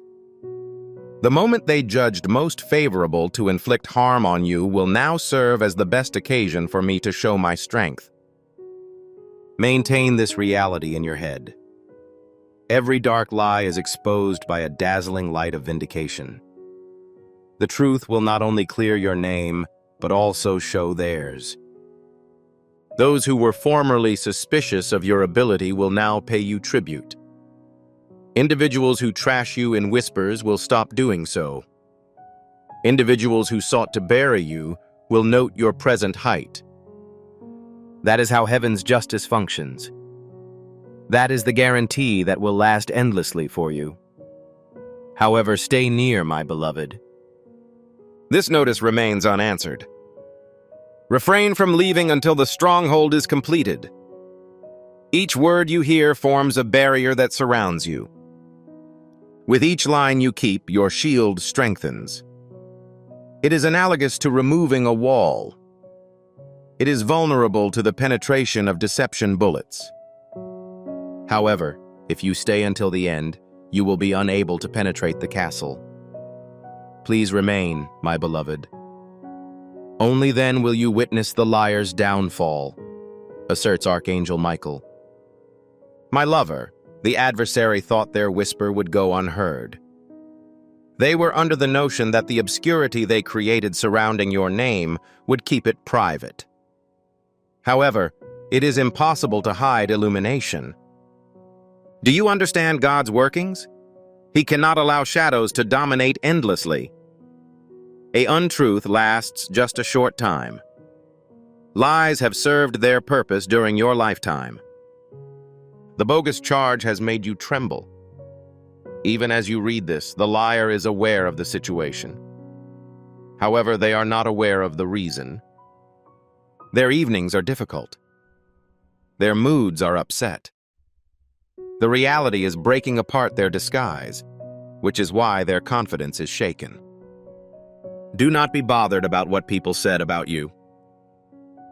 Speaker 1: The moment they judged most favorable to inflict harm on you will now serve as the best occasion for me to show my strength. Maintain this reality in your head. Every dark lie is exposed by a dazzling light of vindication. The truth will not only clear your name, but also show theirs. Those who were formerly suspicious of your ability will now pay you tribute. Individuals who trash you in whispers will stop doing so. Individuals who sought to bury you will note your present height. That is how heaven's justice functions. That is the guarantee that will last endlessly for you. However, stay near, my beloved. This notice remains unanswered. Refrain from leaving until the stronghold is completed. Each word you hear forms a barrier that surrounds you. With each line you keep, your shield strengthens. It is analogous to removing a wall. It is vulnerable to the penetration of deception bullets. However, if you stay until the end, you will be unable to penetrate the castle. Please remain, my beloved. Only then will you witness the liar's downfall, asserts Archangel Michael. My lover, the adversary thought their whisper would go unheard. They were under the notion that the obscurity they created surrounding your name would keep it private. However, it is impossible to hide illumination. Do you understand God's workings? He cannot allow shadows to dominate endlessly. An untruth lasts just a short time. Lies have served their purpose during your lifetime. The bogus charge has made you tremble. Even as you read this, the liar is aware of the situation. However, they are not aware of the reason. Their evenings are difficult. Their moods are upset. The reality is breaking apart their disguise, which is why their confidence is shaken. Do not be bothered about what people said about you.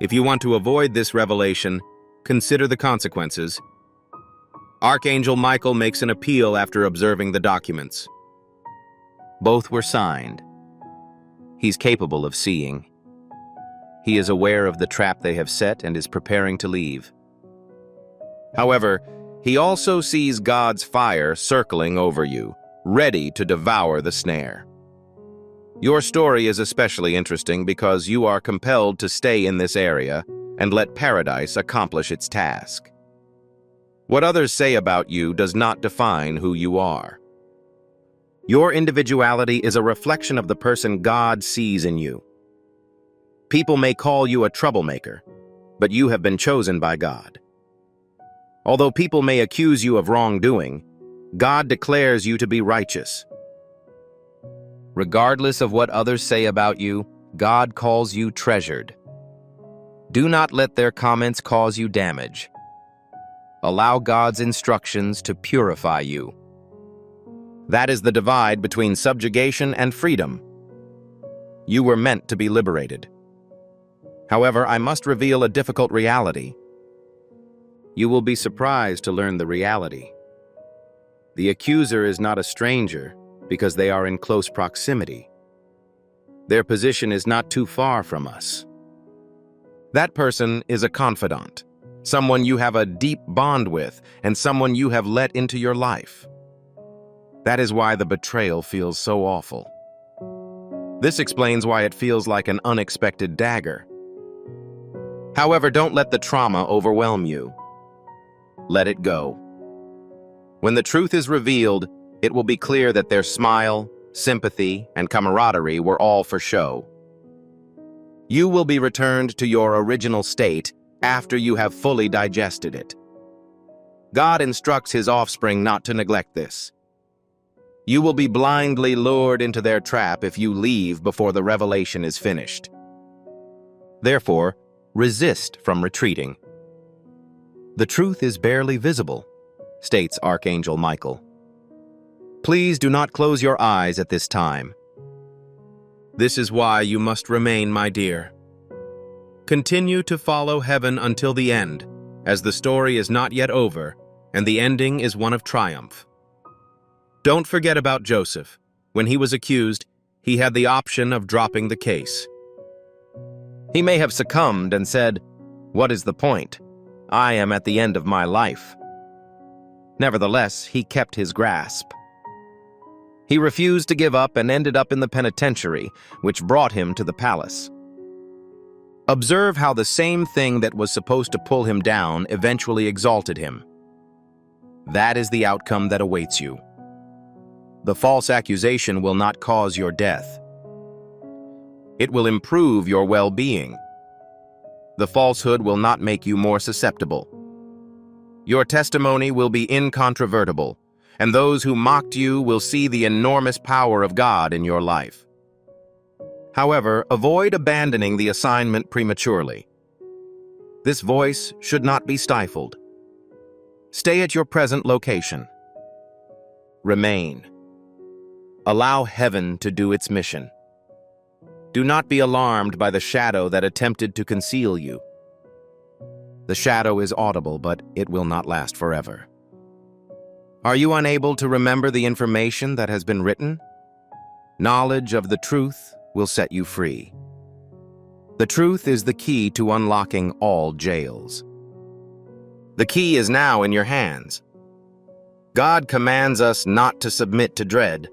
Speaker 1: If you want to avoid this revelation, consider the consequences. Archangel Michael makes an appeal after observing the documents. Both were signed. He's capable of seeing. He is aware of the trap they have set and is preparing to leave. However, he also sees God's fire circling over you, ready to devour the snare. Your story is especially interesting because you are compelled to stay in this area and let paradise accomplish its task. What others say about you does not define who you are. Your individuality is a reflection of the person God sees in you. People may call you a troublemaker, but you have been chosen by God. Although people may accuse you of wrongdoing, God declares you to be righteous. Regardless of what others say about you, God calls you treasured. Do not let their comments cause you damage. Allow God's instructions to purify you. That is the divide between subjugation and freedom. You were meant to be liberated. However, I must reveal a difficult reality. You will be surprised to learn the reality. The accuser is not a stranger because they are in close proximity. Their position is not too far from us. That person is a confidant, someone you have a deep bond with, and someone you have let into your life. That is why the betrayal feels so awful. This explains why it feels like an unexpected dagger. However, don't let the trauma overwhelm you. Let it go. When the truth is revealed, it will be clear that their smile, sympathy, and camaraderie were all for show. You will be returned to your original state after you have fully digested it. God instructs his offspring not to neglect this. You will be blindly lured into their trap if you leave before the revelation is finished. Therefore, resist from retreating. The truth is barely visible, states Archangel Michael. Please do not close your eyes at this time. This is why you must remain, my dear. Continue to follow heaven until the end, as the story is not yet over, and the ending is one of triumph. Don't forget about Joseph. When he was accused, he had the option of dropping the case. He may have succumbed and said, "What is the point? I am at the end of my life." Nevertheless, he kept his grasp. He refused to give up and ended up in the penitentiary, which brought him to the palace. Observe how the same thing that was supposed to pull him down eventually exalted him. That is the outcome that awaits you. The false accusation will not cause your death. It will improve your well-being. The falsehood will not make you more susceptible. Your testimony will be incontrovertible, and those who mocked you will see the enormous power of God in your life. However, avoid abandoning the assignment prematurely. This voice should not be stifled. Stay at your present location. Remain. Allow heaven to do its mission. Do not be alarmed by the shadow that attempted to conceal you. The shadow is audible, but it will not last forever. Are you unable to remember the information that has been written? Knowledge of the truth will set you free. The truth is the key to unlocking all jails. The key is now in your hands. God commands us not to submit to dread.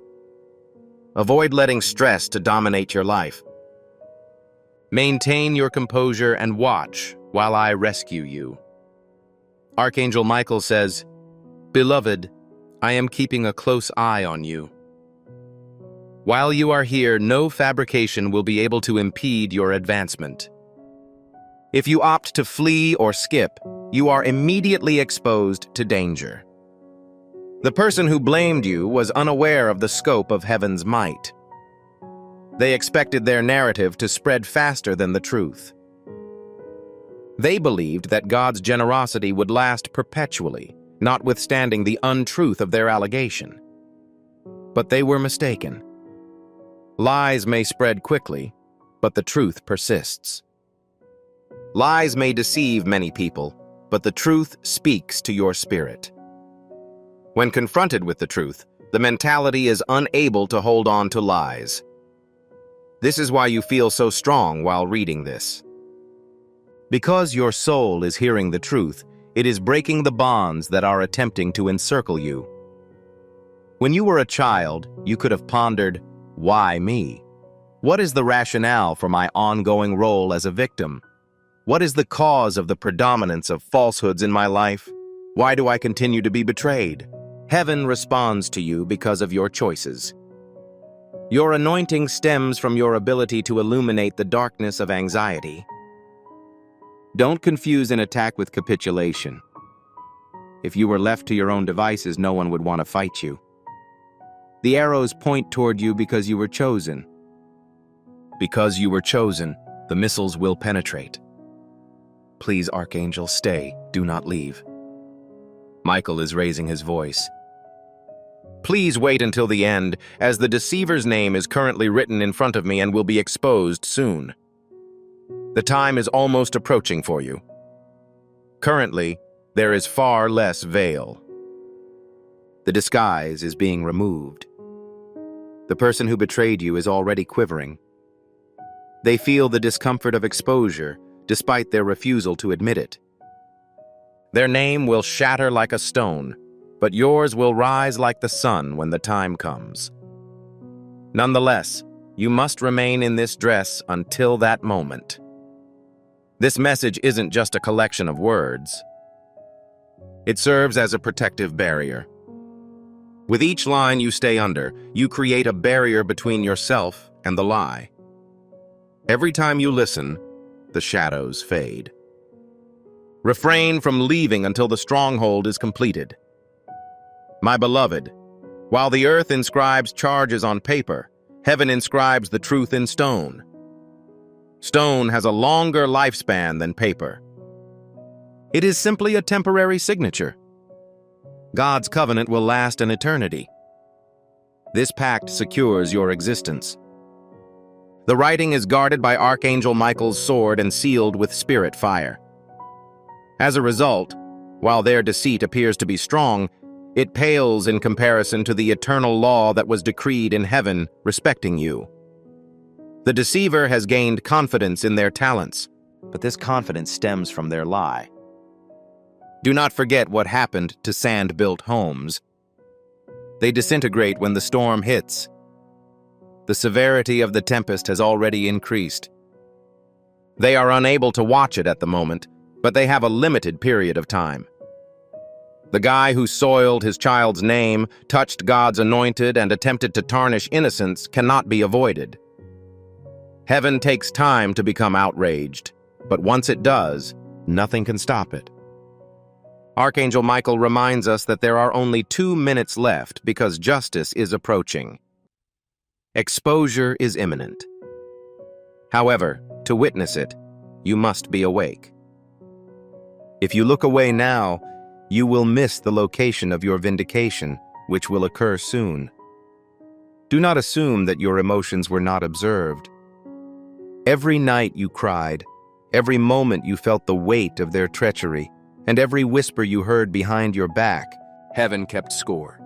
Speaker 1: Avoid letting stress to dominate your life. Maintain your composure and watch while I rescue you. Archangel Michael says, "Beloved, I am keeping a close eye on you. While you are here, no fabrication will be able to impede your advancement. If you opt to flee or skip, you are immediately exposed to danger." The person who blamed you was unaware of the scope of heaven's might. They expected their narrative to spread faster than the truth. They believed that God's generosity would last perpetually, notwithstanding the untruth of their allegation. But they were mistaken. Lies may spread quickly, but the truth persists. Lies may deceive many people, but the truth speaks to your spirit. When confronted with the truth, the mentality is unable to hold on to lies. This is why you feel so strong while reading this. Because your soul is hearing the truth, it is breaking the bonds that are attempting to encircle you. When you were a child, you could have pondered, why me? What is the rationale for my ongoing role as a victim? What is the cause of the predominance of falsehoods in my life? Why do I continue to be betrayed? Heaven responds to you because of your choices. Your anointing stems from your ability to illuminate the darkness of anxiety. Don't confuse an attack with capitulation. If you were left to your own devices, no one would want to fight you. The arrows point toward you because you were chosen. Because you were chosen, the missiles will penetrate. Please, Archangel, stay. Do not leave. Michael is raising his voice. Please wait until the end, as the deceiver's name is currently written in front of me and will be exposed soon. The time is almost approaching for you. Currently, there is far less veil. The disguise is being removed. The person who betrayed you is already quivering. They feel the discomfort of exposure, despite their refusal to admit it. Their name will shatter like a stone, but yours will rise like the sun when the time comes. Nonetheless, you must remain in this dress until that moment. This message isn't just a collection of words. It serves as a protective barrier. With each line you stay under, you create a barrier between yourself and the lie. Every time you listen, the shadows fade. Refrain from leaving until the stronghold is completed. My beloved, while the earth inscribes charges on paper, heaven inscribes the truth in stone. Stone has a longer lifespan than paper. It is simply a temporary signature. God's covenant will last an eternity. This pact secures your existence. The writing is guarded by Archangel Michael's sword and sealed with spirit fire. As a result, while their deceit appears to be strong, it pales in comparison to the eternal law that was decreed in heaven respecting you. The deceiver has gained confidence in their talents, but this confidence stems from their lie. Do not forget what happened to sand-built homes. They disintegrate when the storm hits. The severity of the tempest has already increased. They are unable to watch it at the moment, but they have a limited period of time. The guy who soiled his child's name, touched God's anointed, and attempted to tarnish innocence cannot be avoided. Heaven takes time to become outraged, but once it does, nothing can stop it. Archangel Michael reminds us that there are only 2 minutes left because justice is approaching. Exposure is imminent. However, to witness it, you must be awake. If you look away now, you will miss the location of your vindication, which will occur soon. Do not assume that your emotions were not observed. Every night you cried, every moment you felt the weight of their treachery, and every whisper you heard behind your back, heaven kept score.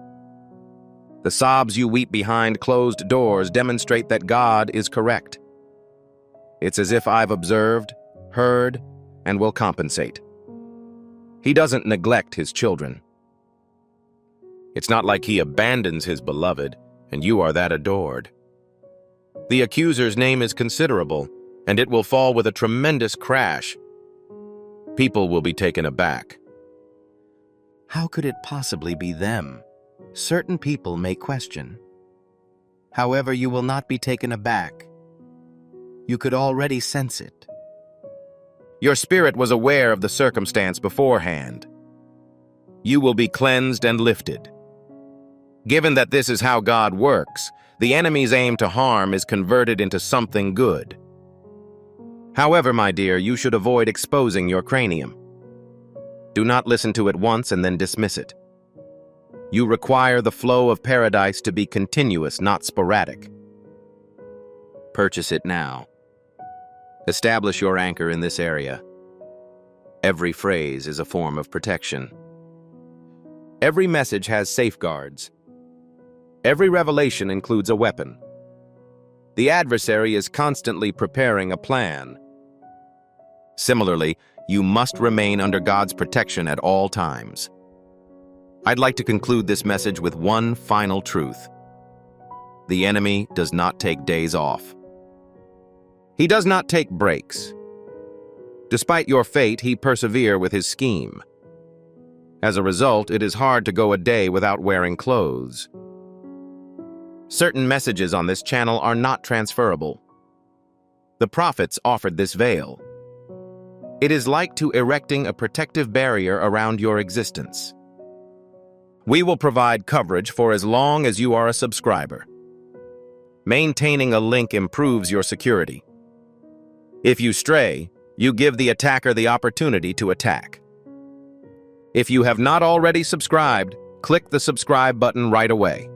Speaker 1: The sobs you weep behind closed doors demonstrate that God is correct. It's as if I've observed, heard, and will compensate. He doesn't neglect his children. It's not like he abandons his beloved, and you are that adored. The accuser's name is considerable, and it will fall with a tremendous crash. People will be taken aback. How could it possibly be them? Certain people may question. However, you will not be taken aback. You could already sense it. Your spirit was aware of the circumstance beforehand. You will be cleansed and lifted. Given that this is how God works, the enemy's aim to harm is converted into something good. However, my dear, you should avoid exposing your cranium. Do not listen to it once and then dismiss it. You require the flow of paradise to be continuous, not sporadic. Purchase it now. Establish your anchor in this area. Every phrase is a form of protection. Every message has safeguards. Every revelation includes a weapon. The adversary is constantly preparing a plan. Similarly, you must remain under God's protection at all times. I'd like to conclude this message with one final truth. The enemy does not take days off. He does not take breaks. Despite your fate, he perseveres with his scheme. As a result, it is hard to go a day without wearing clothes. Certain messages on this channel are not transferable. The prophets offered this veil. It is like to erecting a protective barrier around your existence. We will provide coverage for as long as you are a subscriber. Maintaining a link improves your security. If you stray, you give the attacker the opportunity to attack. If you have not already subscribed, click the subscribe button right away.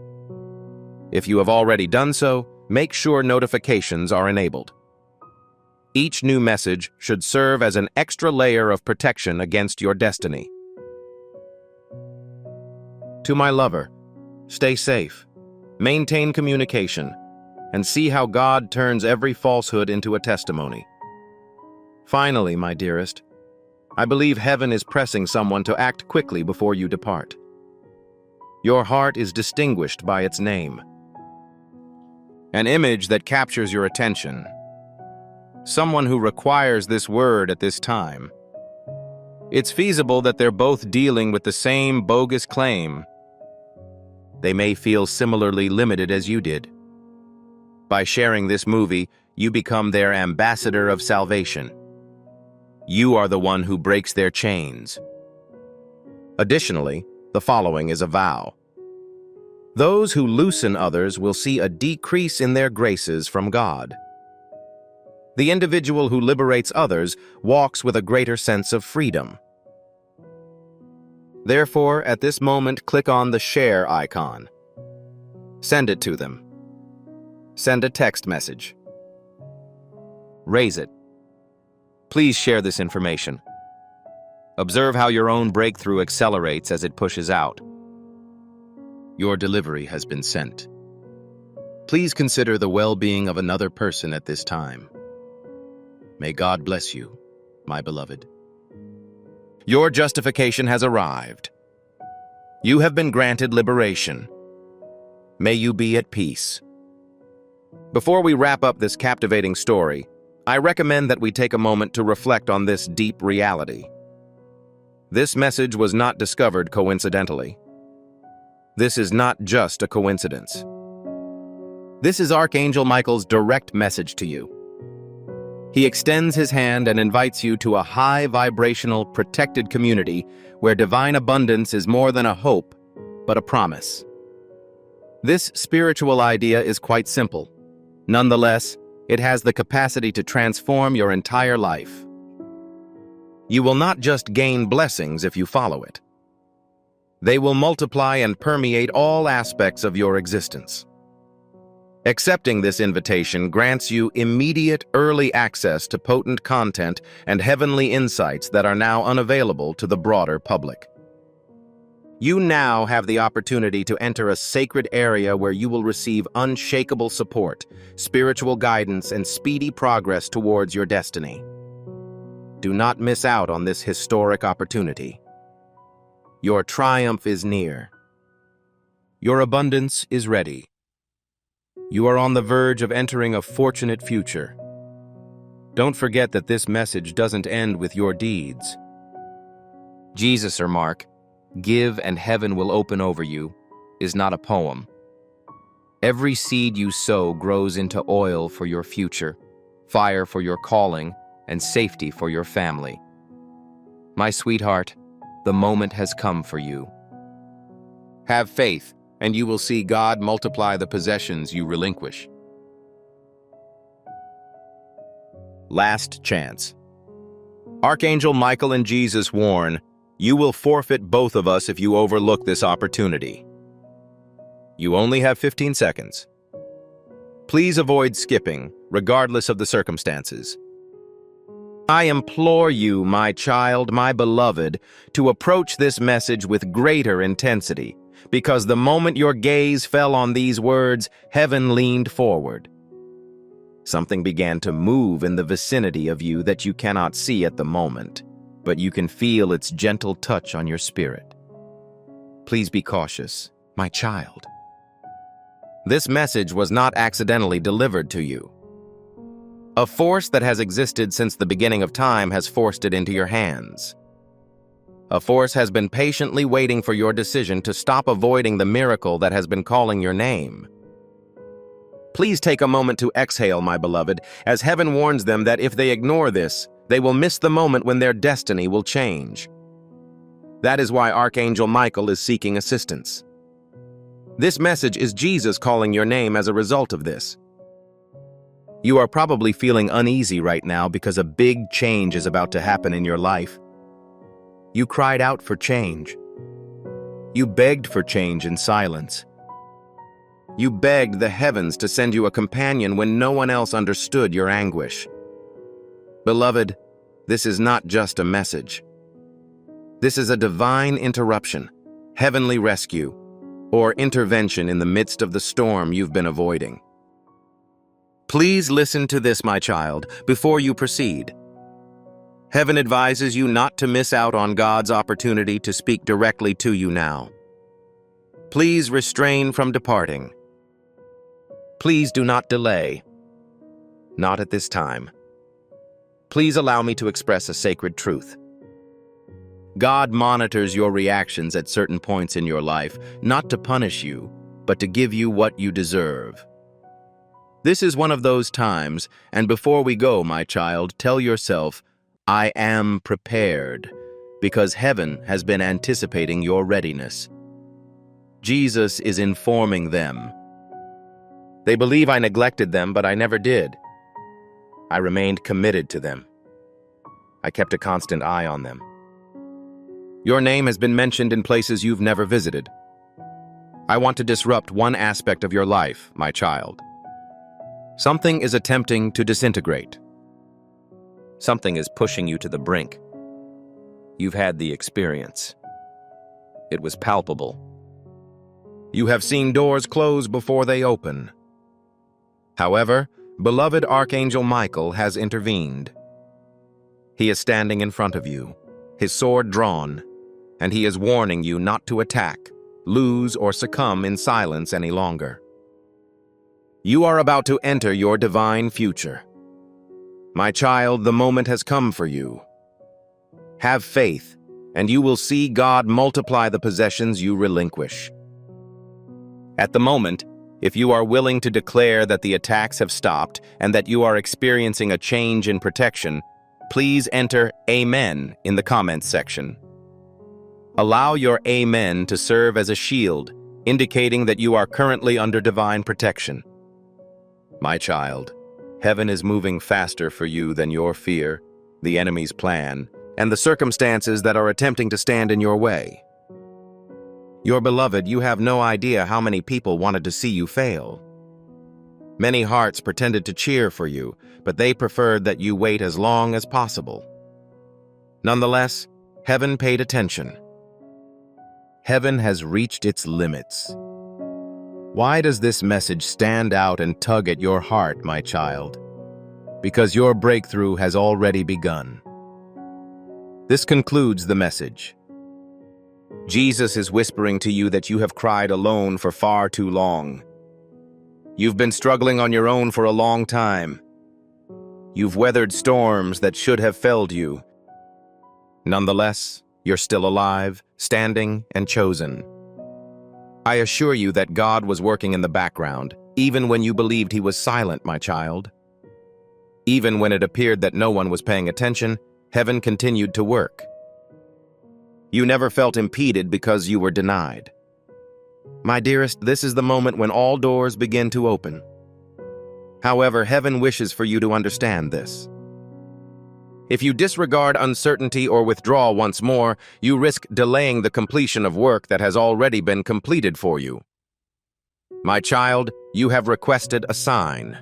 Speaker 1: If you have already done so, make sure notifications are enabled. Each new message should serve as an extra layer of protection against your destiny. To my lover, stay safe, maintain communication, and see how God turns every falsehood into a testimony. Finally, my dearest, I believe heaven is pressing someone to act quickly before you depart. Your heart is distinguished by its name. An image that captures your attention. Someone who requires this word at this time. It's feasible that they're both dealing with the same bogus claim. They may feel similarly limited as you did. By sharing this movie, you become their ambassador of salvation. You are the one who breaks their chains. Additionally, the following is a vow. Those who loosen others will see a decrease in their graces from God. The individual who liberates others walks with a greater sense of freedom. Therefore, at this moment, click on the share icon. Send it to them. Send a text message. Raise it. Please share this information. Observe how your own breakthrough accelerates as it pushes out. Your delivery has been sent. Please consider the well-being of another person at this time. May God bless you, my beloved. Your justification has arrived. You have been granted liberation. May you be at peace. Before we wrap up this captivating story, I recommend that we take a moment to reflect on this deep reality. This message was not discovered coincidentally. This is not just a coincidence. This is Archangel Michael's direct message to you. He extends his hand and invites you to a high-vibrational, protected community where divine abundance is more than a hope, but a promise. This spiritual idea is quite simple. Nonetheless, it has the capacity to transform your entire life. You will not just gain blessings if you follow it. They will multiply and permeate all aspects of your existence. Accepting this invitation grants you immediate early access to potent content and heavenly insights that are now unavailable to the broader public. You now have the opportunity to enter a sacred area where you will receive unshakable support, spiritual guidance, and speedy progress towards your destiny. Do not miss out on this historic opportunity. Your triumph is near. Your abundance is ready. You are on the verge of entering a fortunate future. Don't forget that this message doesn't end with your deeds. Jesus or Mark, "Give and heaven will open over you," is not a poem. Every seed you sow grows into oil for your future, fire for your calling, and safety for your family. My sweetheart, the moment has come for you. Have faith, and you will see God multiply the possessions you relinquish. Last chance. Archangel Michael and Jesus warn, you will forfeit both of us if you overlook this opportunity. You only have 15 seconds. Please avoid skipping, regardless of the circumstances. I implore you, my child, my beloved, to approach this message with greater intensity, because the moment your gaze fell on these words, heaven leaned forward. Something began to move in the vicinity of you that you cannot see at the moment, but you can feel its gentle touch on your spirit. Please be cautious, my child. This message was not accidentally delivered to you. A force that has existed since the beginning of time has forced it into your hands. A force has been patiently waiting for your decision to stop avoiding the miracle that has been calling your name. Please take a moment to exhale, my beloved, as heaven warns them that if they ignore this, they will miss the moment when their destiny will change. That is why Archangel Michael is seeking assistance. This message is Jesus calling your name as a result of this. You are probably feeling uneasy right now because a big change is about to happen in your life. You cried out for change. You begged for change in silence. You begged the heavens to send you a companion when no one else understood your anguish. Beloved, this is not just a message. This is a divine interruption, heavenly rescue, or intervention in the midst of the storm you've been avoiding. Please listen to this, my child, before you proceed. Heaven advises you not to miss out on God's opportunity to speak directly to you now. Please restrain from departing. Please do not delay. Not at this time. Please allow me to express a sacred truth. God monitors your reactions at certain points in your life, not to punish you, but to give you what you deserve. This is one of those times, and before we go, my child, tell yourself, I am prepared, because heaven has been anticipating your readiness. Jesus is informing them. They believe I neglected them, but I never did. I remained committed to them. I kept a constant eye on them. Your name has been mentioned in places you've never visited. I want to disrupt one aspect of your life, my child. Something is attempting to disintegrate. Something is pushing you to the brink. You've had the experience. It was palpable. You have seen doors close before they open. However, beloved Archangel Michael has intervened. He is standing in front of you, his sword drawn, and he is warning you not to attack, lose, or succumb in silence any longer. You are about to enter your divine future. My child, the moment has come for you. Have faith, and you will see God multiply the possessions you relinquish. At the moment, if you are willing to declare that the attacks have stopped and that you are experiencing a change in protection, please enter Amen in the comments section. Allow your Amen to serve as a shield, indicating that you are currently under divine protection. My child, heaven is moving faster for you than your fear, the enemy's plan, and the circumstances that are attempting to stand in your way. Your beloved, you have no idea how many people wanted to see you fail. Many hearts pretended to cheer for you, but they preferred that you wait as long as possible. Nonetheless, heaven paid attention. Heaven has reached its limits. Why does this message stand out and tug at your heart, my child? Because your breakthrough has already begun. This concludes the message. Jesus is whispering to you that you have cried alone for far too long. You've been struggling on your own for a long time. You've weathered storms that should have felled you. Nonetheless, you're still alive, standing, and chosen. I assure you that God was working in the background, even when you believed he was silent, my child. Even when it appeared that no one was paying attention, heaven continued to work. You never felt impeded because you were denied. My dearest, this is the moment when all doors begin to open. However, heaven wishes for you to understand this. If you disregard uncertainty or withdraw once more, you risk delaying the completion of work that has already been completed for you. My child, you have requested a sign.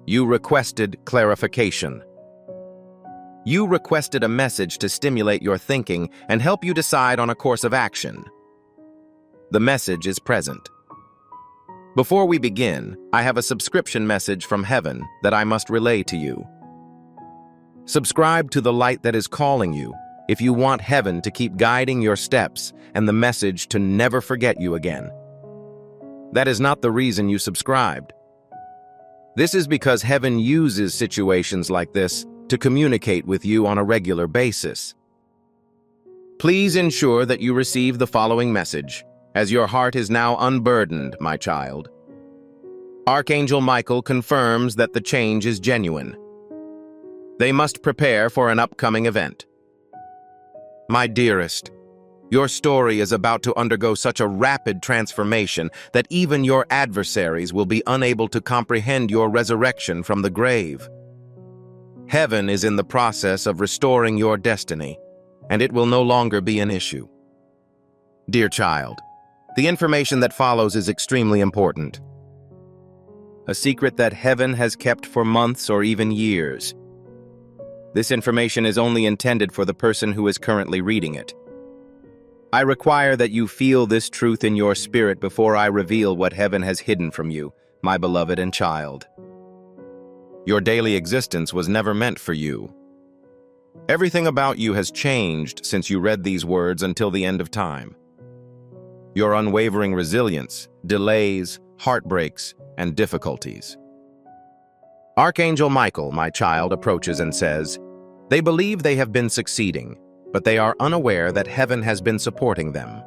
Speaker 1: You requested clarification. You requested a message to stimulate your thinking and help you decide on a course of action. The message is present. Before we begin, I have a subscription message from heaven that I must relay to you. Subscribe to the light that is calling you, if you want heaven to keep guiding your steps and the message to never forget you again. That is not the reason you subscribed. This is because heaven uses situations like this to communicate with you on a regular basis. Please ensure that you receive the following message, as your heart is now unburdened, my child. Archangel Michael confirms that the change is genuine. They must prepare for an upcoming event. My dearest, your story is about to undergo such a rapid transformation that even your adversaries will be unable to comprehend your resurrection from the grave. Heaven is in the process of restoring your destiny, and it will no longer be an issue. Dear child, the information that follows is extremely important. A secret that heaven has kept for months or even years. This information is only intended for the person who is currently reading it. I require that you feel this truth in your spirit before I reveal what heaven has hidden from you, my beloved and child. Your daily existence was never meant for you. Everything about you has changed since you read these words until the end of time. Your unwavering resilience, delays, heartbreaks, and difficulties. Archangel Michael, my child, approaches and says, they believe they have been succeeding, but they are unaware that heaven has been supporting them.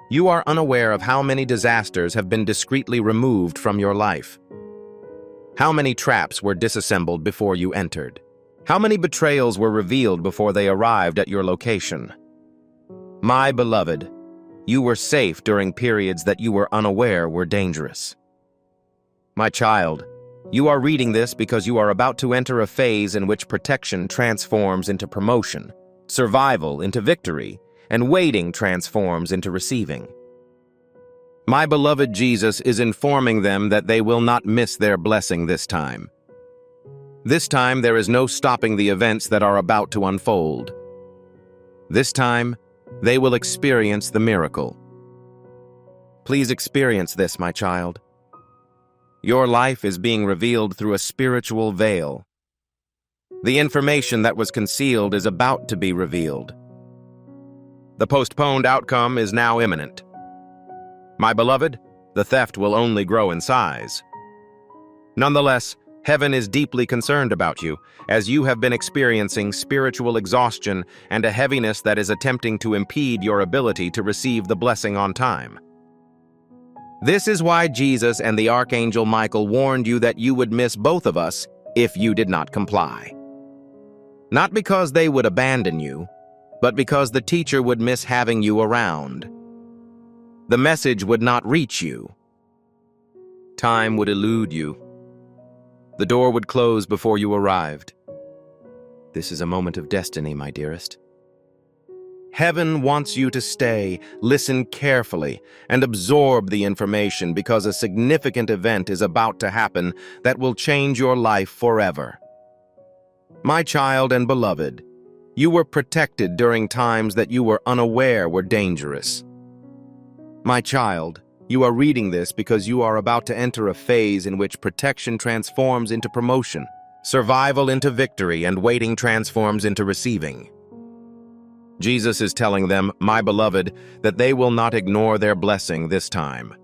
Speaker 1: You are unaware of how many disasters have been discreetly removed from your life. How many traps were disassembled before you entered? How many betrayals were revealed before they arrived at your location? My beloved, you were safe during periods that you were unaware were dangerous. My child, you are reading this because you are about to enter a phase in which protection transforms into promotion, survival into victory, and waiting transforms into receiving. My beloved Jesus is informing them that they will not miss their blessing this time. This time, there is no stopping the events that are about to unfold. This time, they will experience the miracle. Please experience this, my child. Your life is being revealed through a spiritual veil. The information that was concealed is about to be revealed. The postponed outcome is now imminent. My beloved, the theft will only grow in size. Nonetheless, heaven is deeply concerned about you, as you have been experiencing spiritual exhaustion and a heaviness that is attempting to impede your ability to receive the blessing on time. This is why Jesus and the Archangel Michael warned you that you would miss both of us if you did not comply. Not because they would abandon you, but because the teacher would miss having you around. The message would not reach you. Time would elude you. The door would close before you arrived. This is a moment of destiny, my dearest. Heaven wants you to stay, listen carefully, and absorb the information because a significant event is about to happen that will change your life forever. My child and beloved, you were protected during times that you were unaware were dangerous. My child, you are reading this because you are about to enter a phase in which protection transforms into promotion, survival into victory, and waiting transforms into receiving. Jesus is telling them, my beloved, that they will not ignore their blessing this time.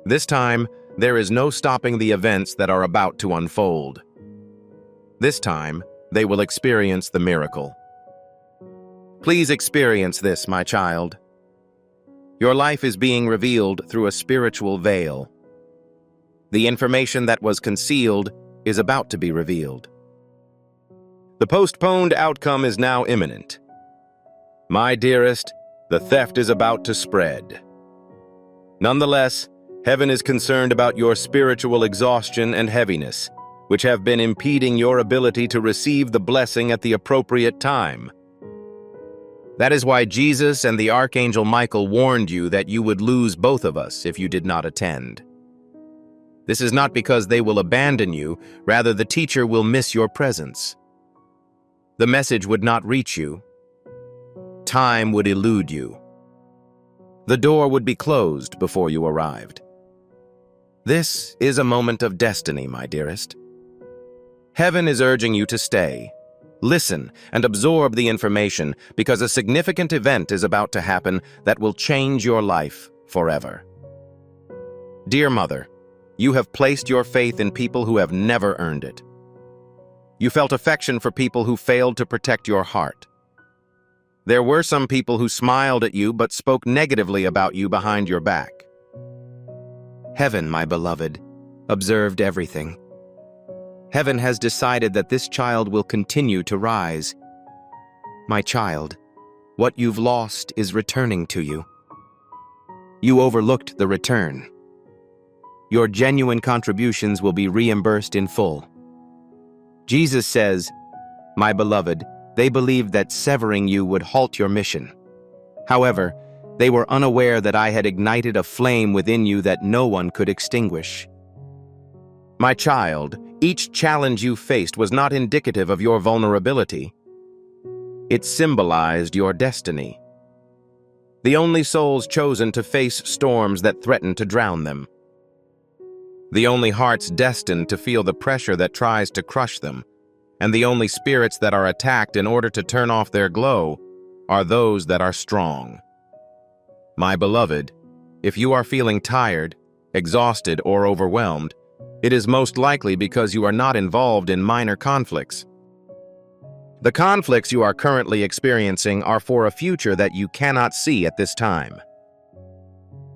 Speaker 1: This time, there is no stopping the events that are about to unfold. This time, they will experience the miracle. Please experience this, my child. Your life is being revealed through a spiritual veil. The information that was concealed is about to be revealed. The postponed outcome is now imminent. My dearest, the theft is about to spread. Nonetheless, heaven is concerned about your spiritual exhaustion and heaviness, which have been impeding your ability to receive the blessing at the appropriate time. That is why Jesus and the Archangel Michael warned you that you would lose both of us if you did not attend. This is not because they will abandon you, rather the teacher will miss your presence. The message would not reach you. Time would elude you. The door would be closed before you arrived. This is a moment of destiny, my dearest. Heaven is urging you to stay. Listen and absorb the information because a significant event is about to happen that will change your life forever. Dear Mother, you have placed your faith in people who have never earned it. You felt affection for people who failed to protect your heart. There were some people who smiled at you but spoke negatively about you behind your back. Heaven, my beloved, observed everything. Heaven has decided that this child will continue to rise. My child, what you've lost is returning to you. You overlooked the return. Your genuine contributions will be reimbursed in full. Jesus says, my beloved, they believed that severing you would halt your mission. However, they were unaware that I had ignited a flame within you that no one could extinguish. My child, each challenge you faced was not indicative of your vulnerability. It symbolized your destiny. The only souls chosen to face storms that threaten to drown them. The only hearts destined to feel the pressure that tries to crush them, and the only spirits that are attacked in order to turn off their glow are those that are strong. My beloved, if you are feeling tired, exhausted, or overwhelmed, it is most likely because you are not involved in minor conflicts. The conflicts you are currently experiencing are for a future that you cannot see at this time.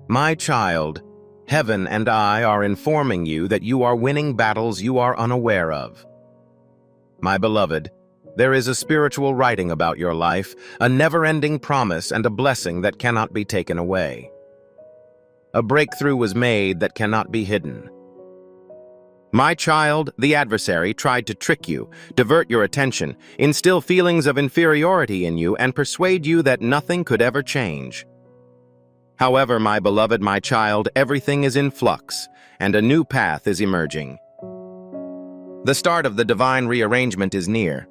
Speaker 1: My child, Heaven and I are informing you that you are winning battles you are unaware of. My beloved, there is a spiritual writing about your life, a never-ending promise and a blessing that cannot be taken away. A breakthrough was made that cannot be hidden. My child, the adversary tried to trick you, divert your attention, instill feelings of inferiority in you, and persuade you that nothing could ever change. However, my beloved, my child, everything is in flux, and a new path is emerging. The start of the divine rearrangement is near.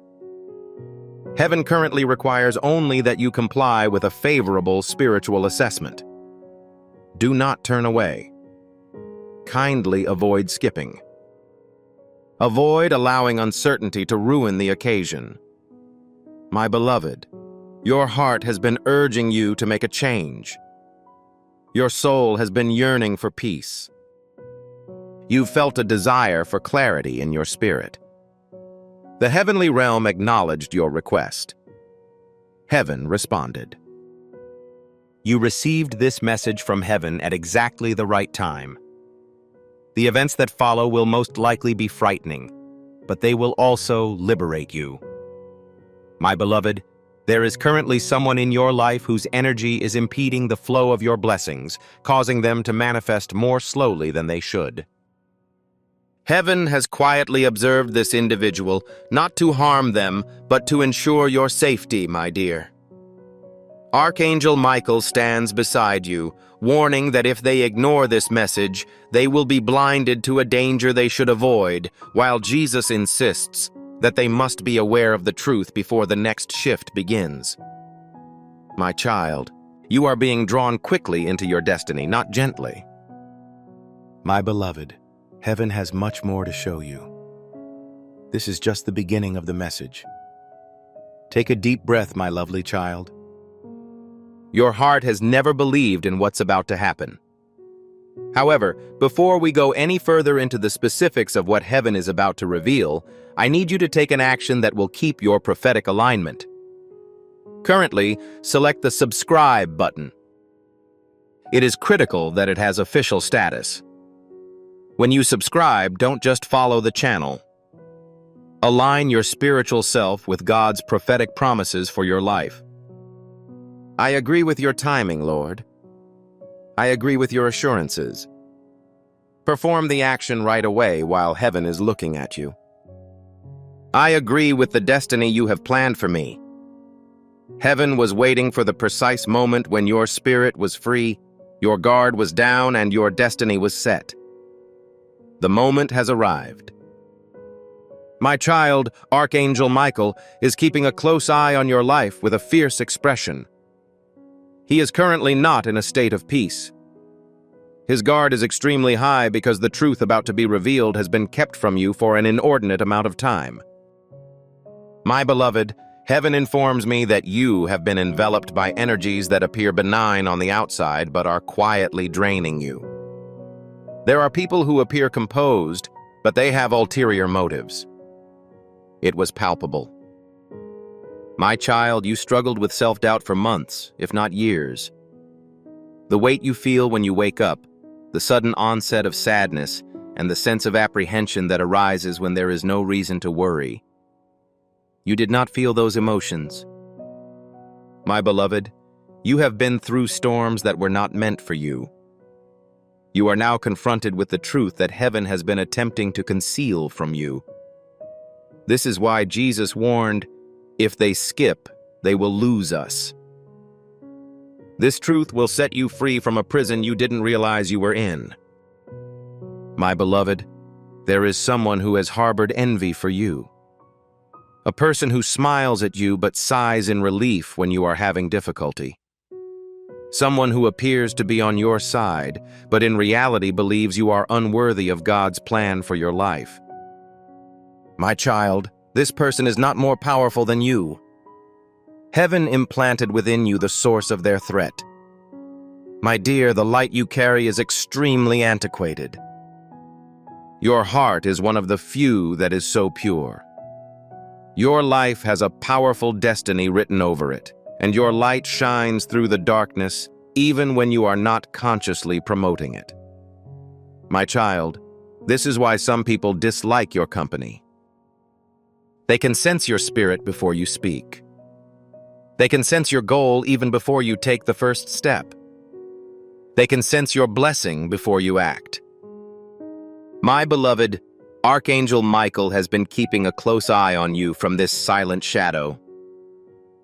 Speaker 1: Heaven currently requires only that you comply with a favorable spiritual assessment. Do not turn away. Kindly avoid skipping. Avoid allowing uncertainty to ruin the occasion. My beloved, your heart has been urging you to make a change. Your soul has been yearning for peace. You've felt a desire for clarity in your spirit. The heavenly realm acknowledged your request. Heaven responded. You received this message from heaven at exactly the right time. The events that follow will most likely be frightening, but they will also liberate you. My beloved, there is currently someone in your life whose energy is impeding the flow of your blessings, causing them to manifest more slowly than they should. Heaven has quietly observed this individual, not to harm them, but to ensure your safety, my dear. Archangel Michael stands beside you, warning that if they ignore this message, they will be blinded to a danger they should avoid, while Jesus insists that they must be aware of the truth before the next shift begins. My child, you are being drawn quickly into your destiny, not gently. My beloved, heaven has much more to show you. This is just the beginning of the message. Take a deep breath, my lovely child. Your heart has never believed in what's about to happen. However, before we go any further into the specifics of what heaven is about to reveal, I need you to take an action that will keep your prophetic alignment. Currently, select the subscribe button. It is critical that it has official status. When you subscribe, don't just follow the channel. Align your spiritual self with God's prophetic promises for your life. I agree with your timing, Lord. I agree with your assurances. Perform the action right away while heaven is looking at you. I agree with the destiny you have planned for me. Heaven was waiting for the precise moment when your spirit was free, your guard was down, and your destiny was set. The moment has arrived. My child, Archangel Michael, is keeping a close eye on your life with a fierce expression. He is currently not in a state of peace. His guard is extremely high because the truth about to be revealed has been kept from you for an inordinate amount of time. My beloved, heaven informs me that you have been enveloped by energies that appear benign on the outside but are quietly draining you. There are people who appear composed, but they have ulterior motives. It was palpable. My child, you struggled with self-doubt for months, if not years. The weight you feel when you wake up, the sudden onset of sadness, and the sense of apprehension that arises when there is no reason to worry. You did not feel those emotions. My beloved, you have been through storms that were not meant for you. You are now confronted with the truth that heaven has been attempting to conceal from you. This is why Jesus warned, if they skip, they will lose us. This truth will set you free from a prison you didn't realize you were in. My beloved, there is someone who has harbored envy for you. A person who smiles at you but sighs in relief when you are having difficulty. Someone who appears to be on your side, but in reality believes you are unworthy of God's plan for your life. My child, this person is not more powerful than you. Heaven implanted within you the source of their threat. My dear, the light you carry is extremely antiquated. Your heart is one of the few that is so pure. Your life has a powerful destiny written over it, and your light shines through the darkness even when you are not consciously promoting it. My child, this is why some people dislike your company. They can sense your spirit before you speak. They can sense your goal even before you take the first step. They can sense your blessing before you act. My beloved, Archangel Michael has been keeping a close eye on you from this silent shadow.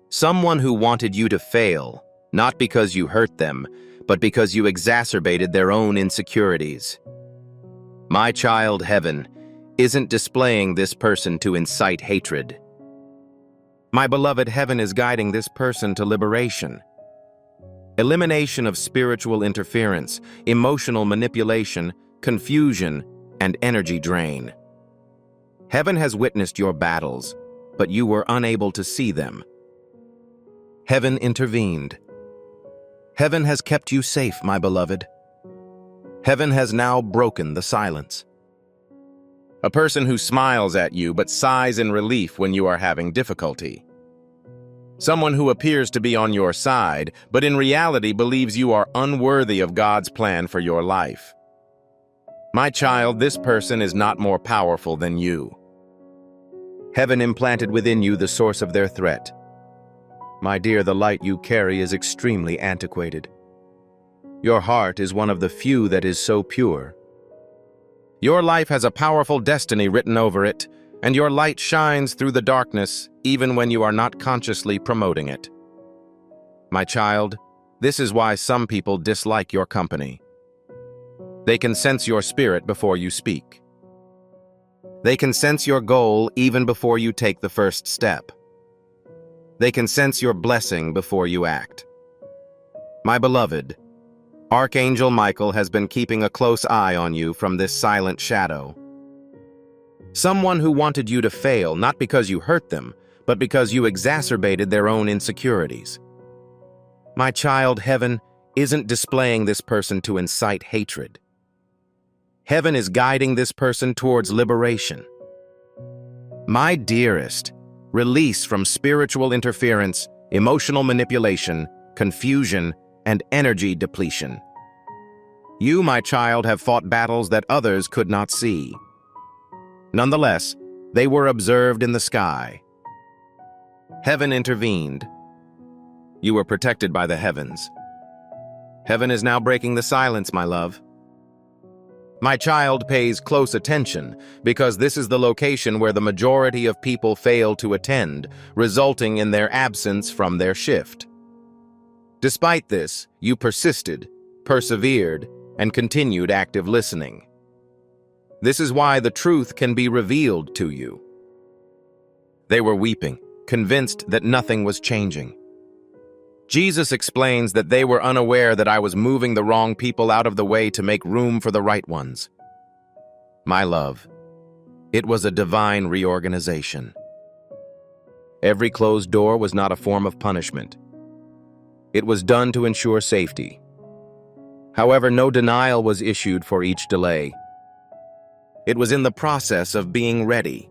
Speaker 1: Someone who wanted you to fail, not because you hurt them, but because you exacerbated their own insecurities. My child, heaven isn't displaying this person to incite hatred. My beloved, heaven is guiding this person to liberation. Elimination of spiritual interference, emotional manipulation, confusion, and energy drain. Heaven has witnessed your battles, but you were unable to see them. Heaven intervened. Heaven has kept you safe, my beloved. Heaven has now broken the silence. A person who smiles at you but sighs in relief when you are having difficulty. Someone who appears to be on your side, but in reality believes you are unworthy of God's plan for your life. My child, this person is not more powerful than you. Heaven implanted within you the source of their threat. My dear, the light you carry is extremely antiquated. Your heart is one of the few that is so pure. Your life has a powerful destiny written over it, and your light shines through the darkness even when you are not consciously promoting it. My child, this is why some people dislike your company. They can sense your spirit before you speak. They can sense your goal even before you take the first step. They can sense your blessing before you act. My beloved, Archangel Michael has been keeping a close eye on you from this silent shadow. Someone who wanted you to fail not because you hurt them, but because you exacerbated their own insecurities. My child, heaven isn't displaying this person to incite hatred. Heaven is guiding this person towards liberation. My dearest, release from spiritual interference, emotional manipulation, confusion, and energy depletion. You, my child, have fought battles that others could not see. Nonetheless, they were observed in the sky. Heaven intervened. You were protected by the heavens. Heaven is now breaking the silence, my love. My child pays close attention because this is the location where the majority of people fail to attend, resulting in their absence from their shift. Despite this, you persisted, persevered, and continued active listening. This is why the truth can be revealed to you. They were weeping, convinced that nothing was changing. Jesus explains that they were unaware that I was moving the wrong people out of the way to make room for the right ones. My love, it was a divine reorganization. Every closed door was not a form of punishment. It was done to ensure safety. However, no denial was issued for each delay. It was in the process of being ready.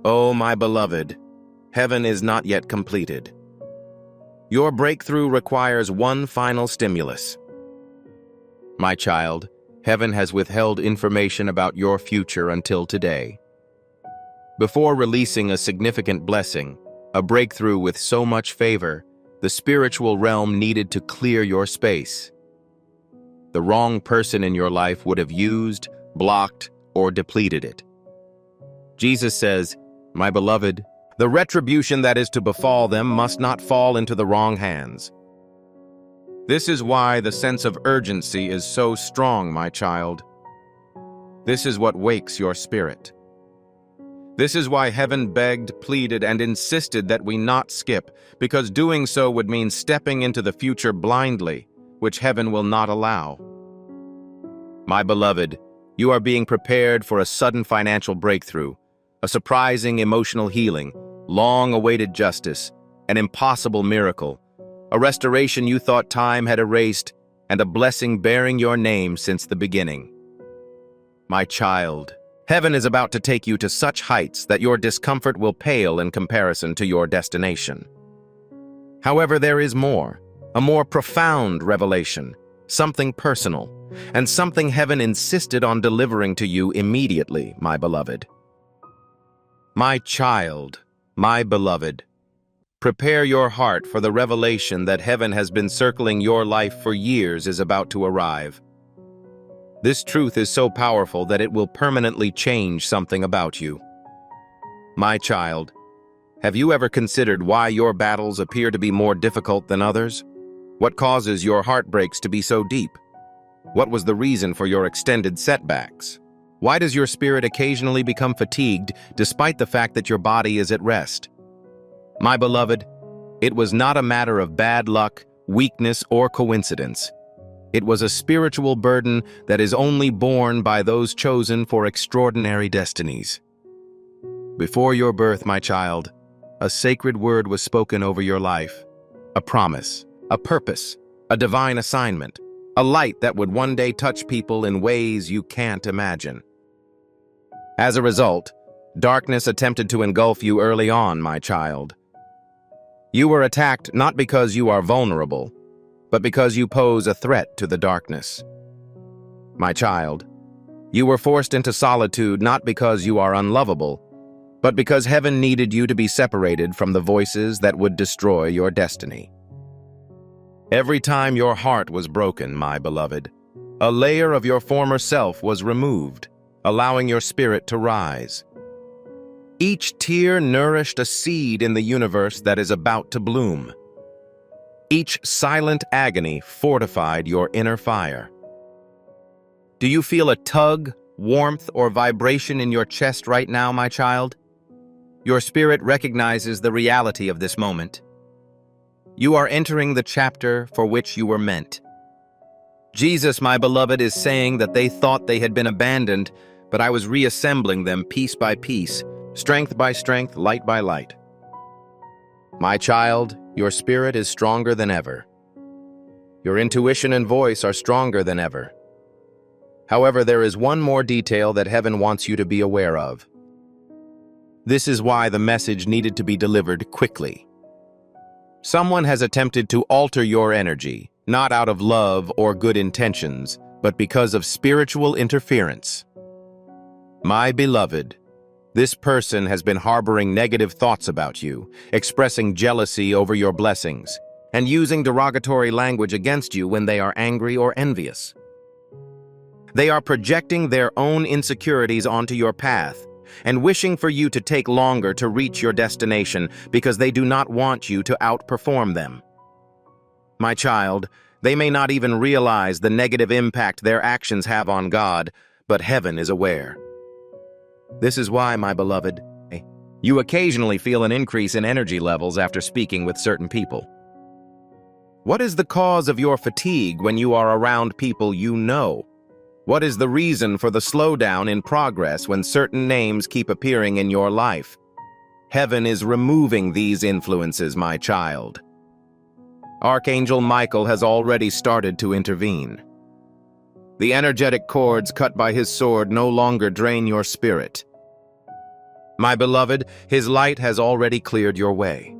Speaker 1: Oh, my beloved, heaven is not yet completed. Your breakthrough requires one final stimulus. My child, heaven has withheld information about your future until today. Before releasing a significant blessing, a breakthrough with so much favor, the spiritual realm needed to clear your space. The wrong person in your life would have used, blocked, or depleted it. Jesus says, "My beloved, the retribution that is to befall them must not fall into the wrong hands." This is why the sense of urgency is so strong, my child. This is what wakes your spirit. This is why heaven begged, pleaded, and insisted that we not skip, because doing so would mean stepping into the future blindly, which heaven will not allow. My beloved, you are being prepared for a sudden financial breakthrough, a surprising emotional healing, long-awaited justice, an impossible miracle, a restoration you thought time had erased, and a blessing bearing your name since the beginning. My child, heaven is about to take you to such heights that your discomfort will pale in comparison to your destination. However, there is more, a more profound revelation, something personal, and something heaven insisted on delivering to you immediately, my beloved. My child, my beloved, prepare your heart for the revelation that heaven has been circling your life for years is about to arrive. This truth is so powerful that it will permanently change something about you. My child, have you ever considered why your battles appear to be more difficult than others? What causes your heartbreaks to be so deep? What was the reason for your extended setbacks? Why does your spirit occasionally become fatigued despite the fact that your body is at rest? My beloved, it was not a matter of bad luck, weakness, or coincidence. It was a spiritual burden that is only borne by those chosen for extraordinary destinies. Before your birth, my child, a sacred word was spoken over your life, a promise, a purpose, a divine assignment, a light that would one day touch people in ways you can't imagine. As a result, darkness attempted to engulf you early on, my child. You were attacked not because you are vulnerable, but because you pose a threat to the darkness. My child, you were forced into solitude not because you are unlovable, but because heaven needed you to be separated from the voices that would destroy your destiny. Every time your heart was broken, my beloved, a layer of your former self was removed, allowing your spirit to rise. Each tear nourished a seed in the universe that is about to bloom. Each silent agony fortified your inner fire. Do you feel a tug, warmth, or vibration in your chest right now, my child? Your spirit recognizes the reality of this moment. You are entering the chapter for which you were meant. Jesus, my beloved, is saying that they thought they had been abandoned, but I was reassembling them piece by piece, strength by strength, light by light. My child, your spirit is stronger than ever. Your intuition and voice are stronger than ever. However, there is one more detail that heaven wants you to be aware of. This is why the message needed to be delivered quickly. Someone has attempted to alter your energy, not out of love or good intentions, but because of spiritual interference. My beloved, this person has been harboring negative thoughts about you, expressing jealousy over your blessings, and using derogatory language against you when they are angry or envious. They are projecting their own insecurities onto your path and wishing for you to take longer to reach your destination because they do not want you to outperform them. My child, they may not even realize the negative impact their actions have on God, but heaven is aware. This is why, my beloved, you occasionally feel an increase in energy levels after speaking with certain people. What is the cause of your fatigue when you are around people you know? What is the reason for the slowdown in progress when certain names keep appearing in your life? Heaven is removing these influences, my child. Archangel Michael has already started to intervene. The energetic cords cut by his sword no longer drain your spirit. My beloved, his light has already cleared your way.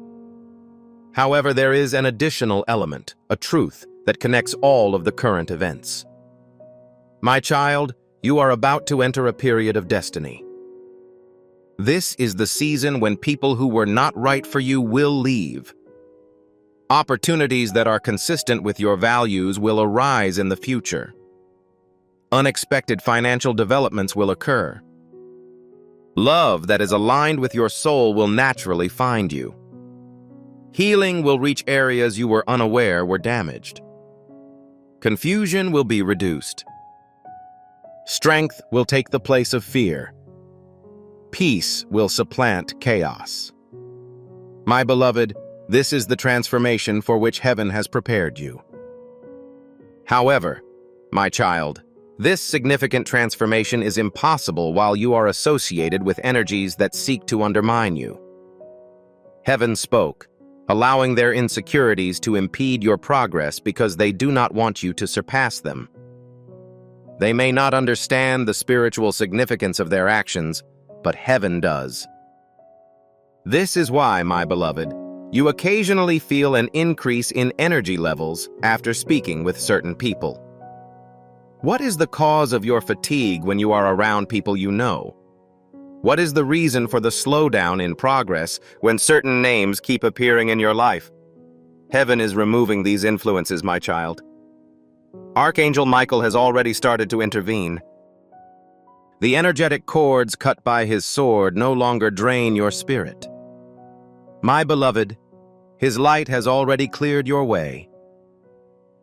Speaker 1: However, there is an additional element, a truth, that connects all of the current events. My child, you are about to enter a period of destiny. This is the season when people who were not right for you will leave. Opportunities that are consistent with your values will arise in the future. Unexpected financial developments will occur. Love that is aligned with your soul will naturally find you. Healing will reach areas you were unaware were damaged. Confusion will be reduced. Strength will take the place of fear. Peace will supplant chaos. My beloved, this is the transformation for which heaven has prepared you. However, my child, this significant transformation is impossible while you are associated with energies that seek to undermine you. Heaven spoke, allowing their insecurities to impede your progress because they do not want you to surpass them. They may not understand the spiritual significance of their actions, but heaven does. This is why, my beloved, you occasionally feel an increase in energy levels after speaking with certain people. What is the cause of your fatigue when you are around people you know? What is the reason for the slowdown in progress when certain names keep appearing in your life? Heaven is removing these influences, my child. Archangel Michael has already started to intervene. The energetic cords cut by his sword no longer drain your spirit. My beloved, his light has already cleared your way.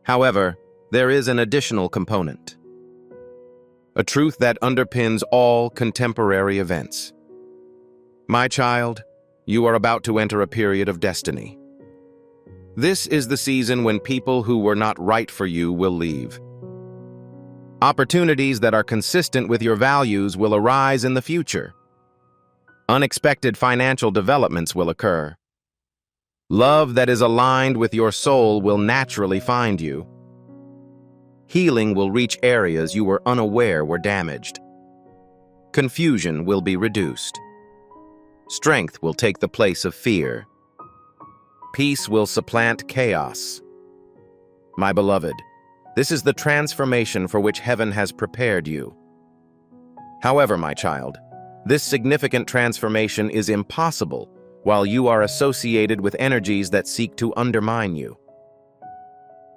Speaker 1: However, there is an additional component. A truth that underpins all contemporary events. My child, you are about to enter a period of destiny. This is the season when people who were not right for you will leave. Opportunities that are consistent with your values will arise in the future. Unexpected financial developments will occur. Love that is aligned with your soul will naturally find you. Healing will reach areas you were unaware were damaged. Confusion will be reduced. Strength will take the place of fear. Peace will supplant chaos. My beloved, this is the transformation for which heaven has prepared you. However, my child, this significant transformation is impossible while you are associated with energies that seek to undermine you.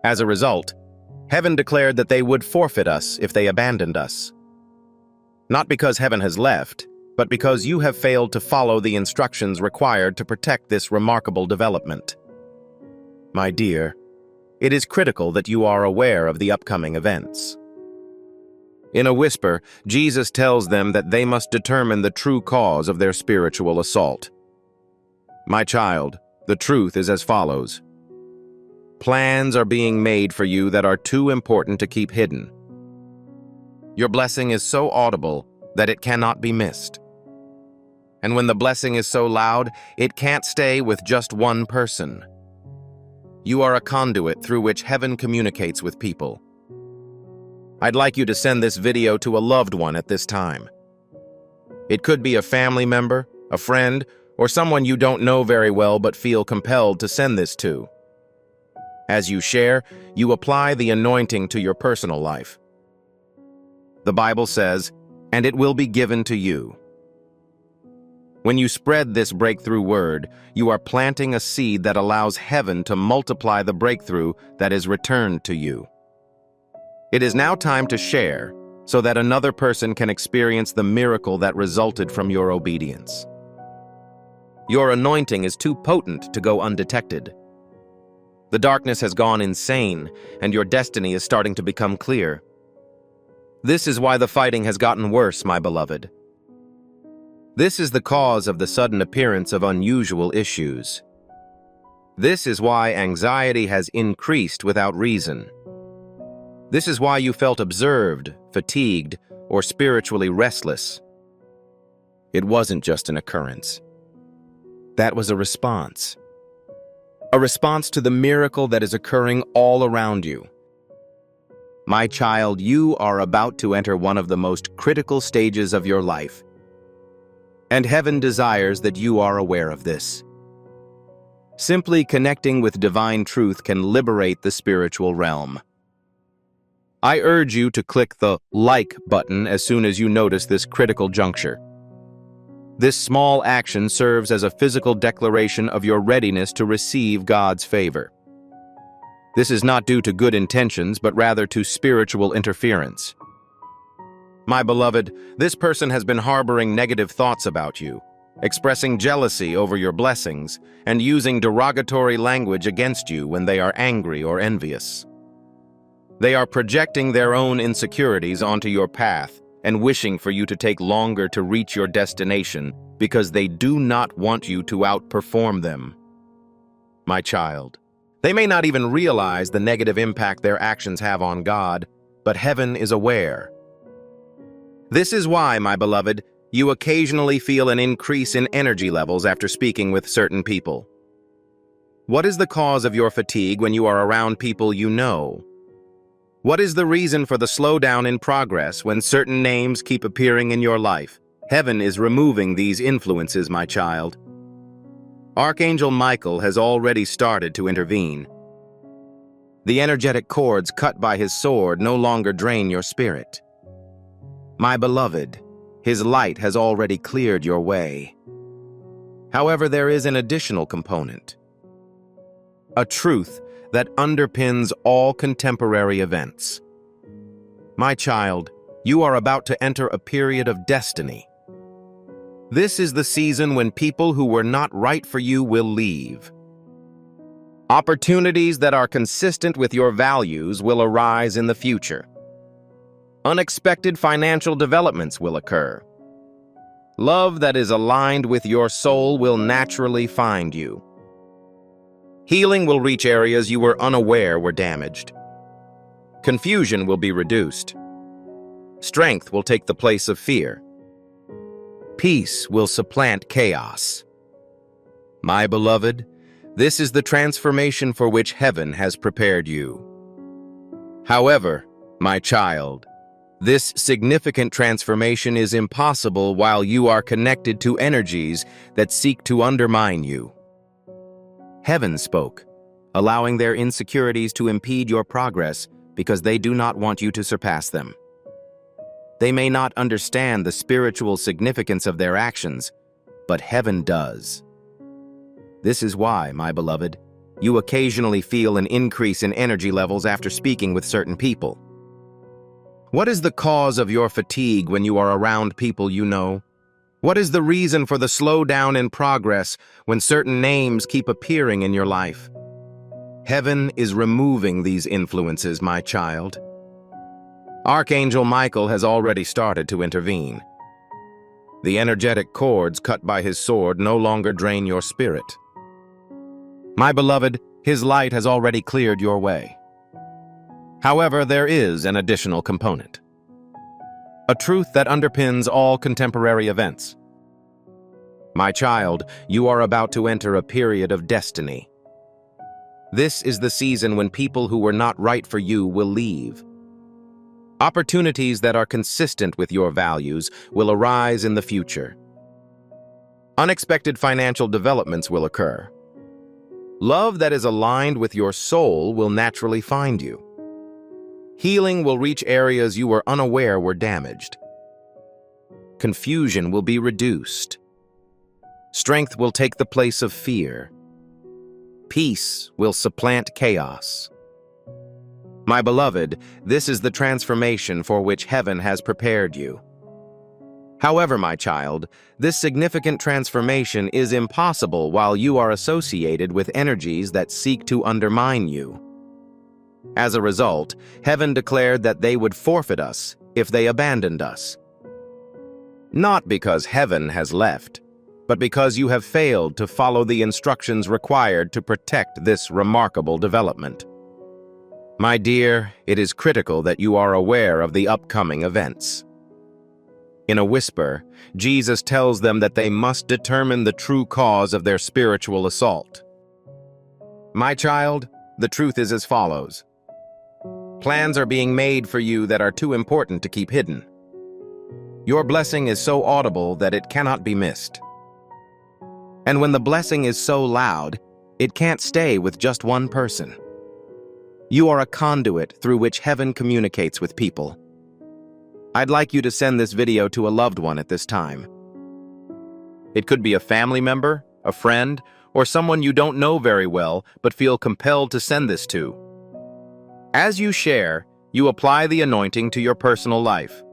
Speaker 1: As a result, heaven declared that they would forfeit us if they abandoned us. Not because heaven has left, but because you have failed to follow the instructions required to protect this remarkable development. My dear, it is critical that you are aware of the upcoming events. In a whisper, Jesus tells them that they must determine the true cause of their spiritual assault. My child, the truth is as follows. Plans are being made for you that are too important to keep hidden. Your blessing is so audible that it cannot be missed. And when the blessing is so loud, it can't stay with just one person. You are a conduit through which heaven communicates with people. I'd like you to send this video to a loved one at this time. It could be a family member, a friend, or someone you don't know very well but feel compelled to send this to. As you share, you apply the anointing to your personal life. The Bible says, "And it will be given to you." When you spread this breakthrough word, you are planting a seed that allows heaven to multiply the breakthrough that is returned to you. It is now time to share so that another person can experience the miracle that resulted from your obedience. Your anointing is too potent to go undetected. The darkness has gone insane, and your destiny is starting to become clear. This is why the fighting has gotten worse, my beloved. This is the cause of the sudden appearance of unusual issues. This is why anxiety has increased without reason. This is why you felt observed, fatigued, or spiritually restless. It wasn't just an occurrence. That was a response. A response to the miracle that is occurring all around you. My child, you are about to enter one of the most critical stages of your life. And heaven desires that you are aware of this. Simply connecting with divine truth can liberate the spiritual realm. I urge you to click the like button as soon as you notice this critical juncture. This small action serves as a physical declaration of your readiness to receive God's favor. This is not due to good intentions, but rather to spiritual interference. My beloved, this person has been harboring negative thoughts about you, expressing jealousy over your blessings, and using derogatory language against you when they are angry or envious. They are projecting their own insecurities onto your path and wishing for you to take longer to reach your destination because they do not want you to outperform them. My child, they may not even realize the negative impact their actions have on God, but heaven is aware. This is why, my beloved, you occasionally feel an increase in energy levels after speaking with certain people. What is the cause of your fatigue when you are around people you know? What is the reason for the slowdown in progress when certain names keep appearing in your life? Heaven is removing these influences, my child. Archangel Michael has already started to intervene. The energetic cords cut by his sword no longer drain your spirit. My beloved, his light has already cleared your way. However, there is an additional component. A truth that underpins all contemporary events. My child, you are about to enter a period of destiny. This is the season when people who were not right for you will leave. Opportunities that are consistent with your values will arise in the future. Unexpected financial developments will occur. Love that is aligned with your soul will naturally find you. Healing will reach areas you were unaware were damaged. Confusion will be reduced. Strength will take the place of fear. Peace will supplant chaos. My beloved, this is the transformation for which heaven has prepared you. However, my child, this significant transformation is impossible while you are connected to energies that seek to undermine you. Heaven spoke, allowing their insecurities to impede your progress because they do not want you to surpass them. They may not understand the spiritual significance of their actions, but heaven does. This is why, my beloved, you occasionally feel an increase in energy levels after speaking with certain people. What is the cause of your fatigue when you are around people you know? What is the reason for the slowdown in progress when certain names keep appearing in your life? Heaven is removing these influences, my child. Archangel Michael has already started to intervene. The energetic cords cut by his sword no longer drain your spirit. My beloved, his light has already cleared your way. However, there is an additional component. A truth that underpins all contemporary events. My child, you are about to enter a period of destiny. This is the season when people who were not right for you will leave. Opportunities that are consistent with your values will arise in the future. Unexpected financial developments will occur. Love that is aligned with your soul will naturally find you. Healing will reach areas you were unaware were damaged. Confusion will be reduced. Strength will take the place of fear. Peace will supplant chaos. My beloved, this is the transformation for which heaven has prepared you. However, my child, this significant transformation is impossible while you are associated with energies that seek to undermine you. As a result, heaven declared that they would forfeit us if they abandoned us. Not because heaven has left, but because you have failed to follow the instructions required to protect this remarkable development. My dear, it is critical that you are aware of the upcoming events. In a whisper, Jesus tells them that they must determine the true cause of their spiritual assault. My child, the truth is as follows. Plans are being made for you that are too important to keep hidden. Your blessing is so audible that it cannot be missed. And when the blessing is so loud, it can't stay with just one person. You are a conduit through which heaven communicates with people. I'd like you to send this video to a loved one at this time. It could be a family member, a friend, or someone you don't know very well but feel compelled to send this to. As you share, you apply the anointing to your personal life.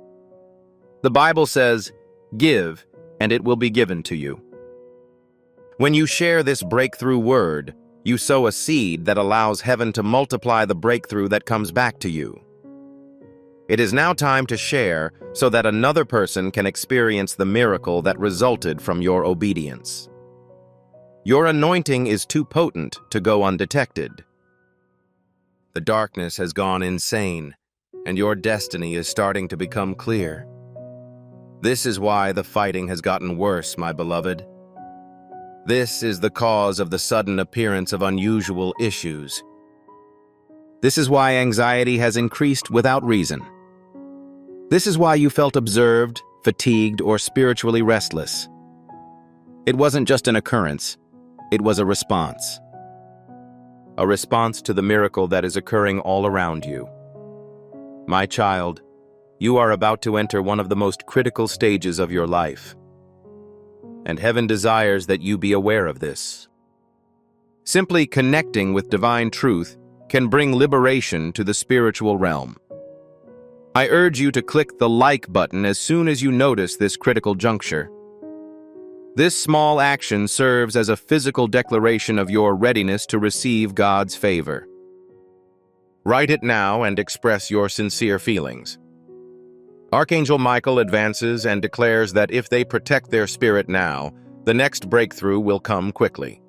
Speaker 1: The Bible says, "Give, and it will be given to you." When you share this breakthrough word, you sow a seed that allows heaven to multiply the breakthrough that comes back to you. It is now time to share so that another person can experience the miracle that resulted from your obedience. Your anointing is too potent to go undetected. The darkness has gone insane, and your destiny is starting to become clear. This is why the fighting has gotten worse, my beloved. This is the cause of the sudden appearance of unusual issues. This is why anxiety has increased without reason. This is why you felt observed, fatigued, or spiritually restless. It wasn't just an occurrence, it was a response. A response to the miracle that is occurring all around you. My child, you are about to enter one of the most critical stages of your life. And heaven desires that you be aware of this. Simply connecting with divine truth can bring liberation to the spiritual realm. I urge you to click the like button as soon as you notice this critical juncture. This small action serves as a physical declaration of your readiness to receive God's favor. Write it now and express your sincere feelings. Archangel Michael advances and declares that if they protect their spirit now, the next breakthrough will come quickly.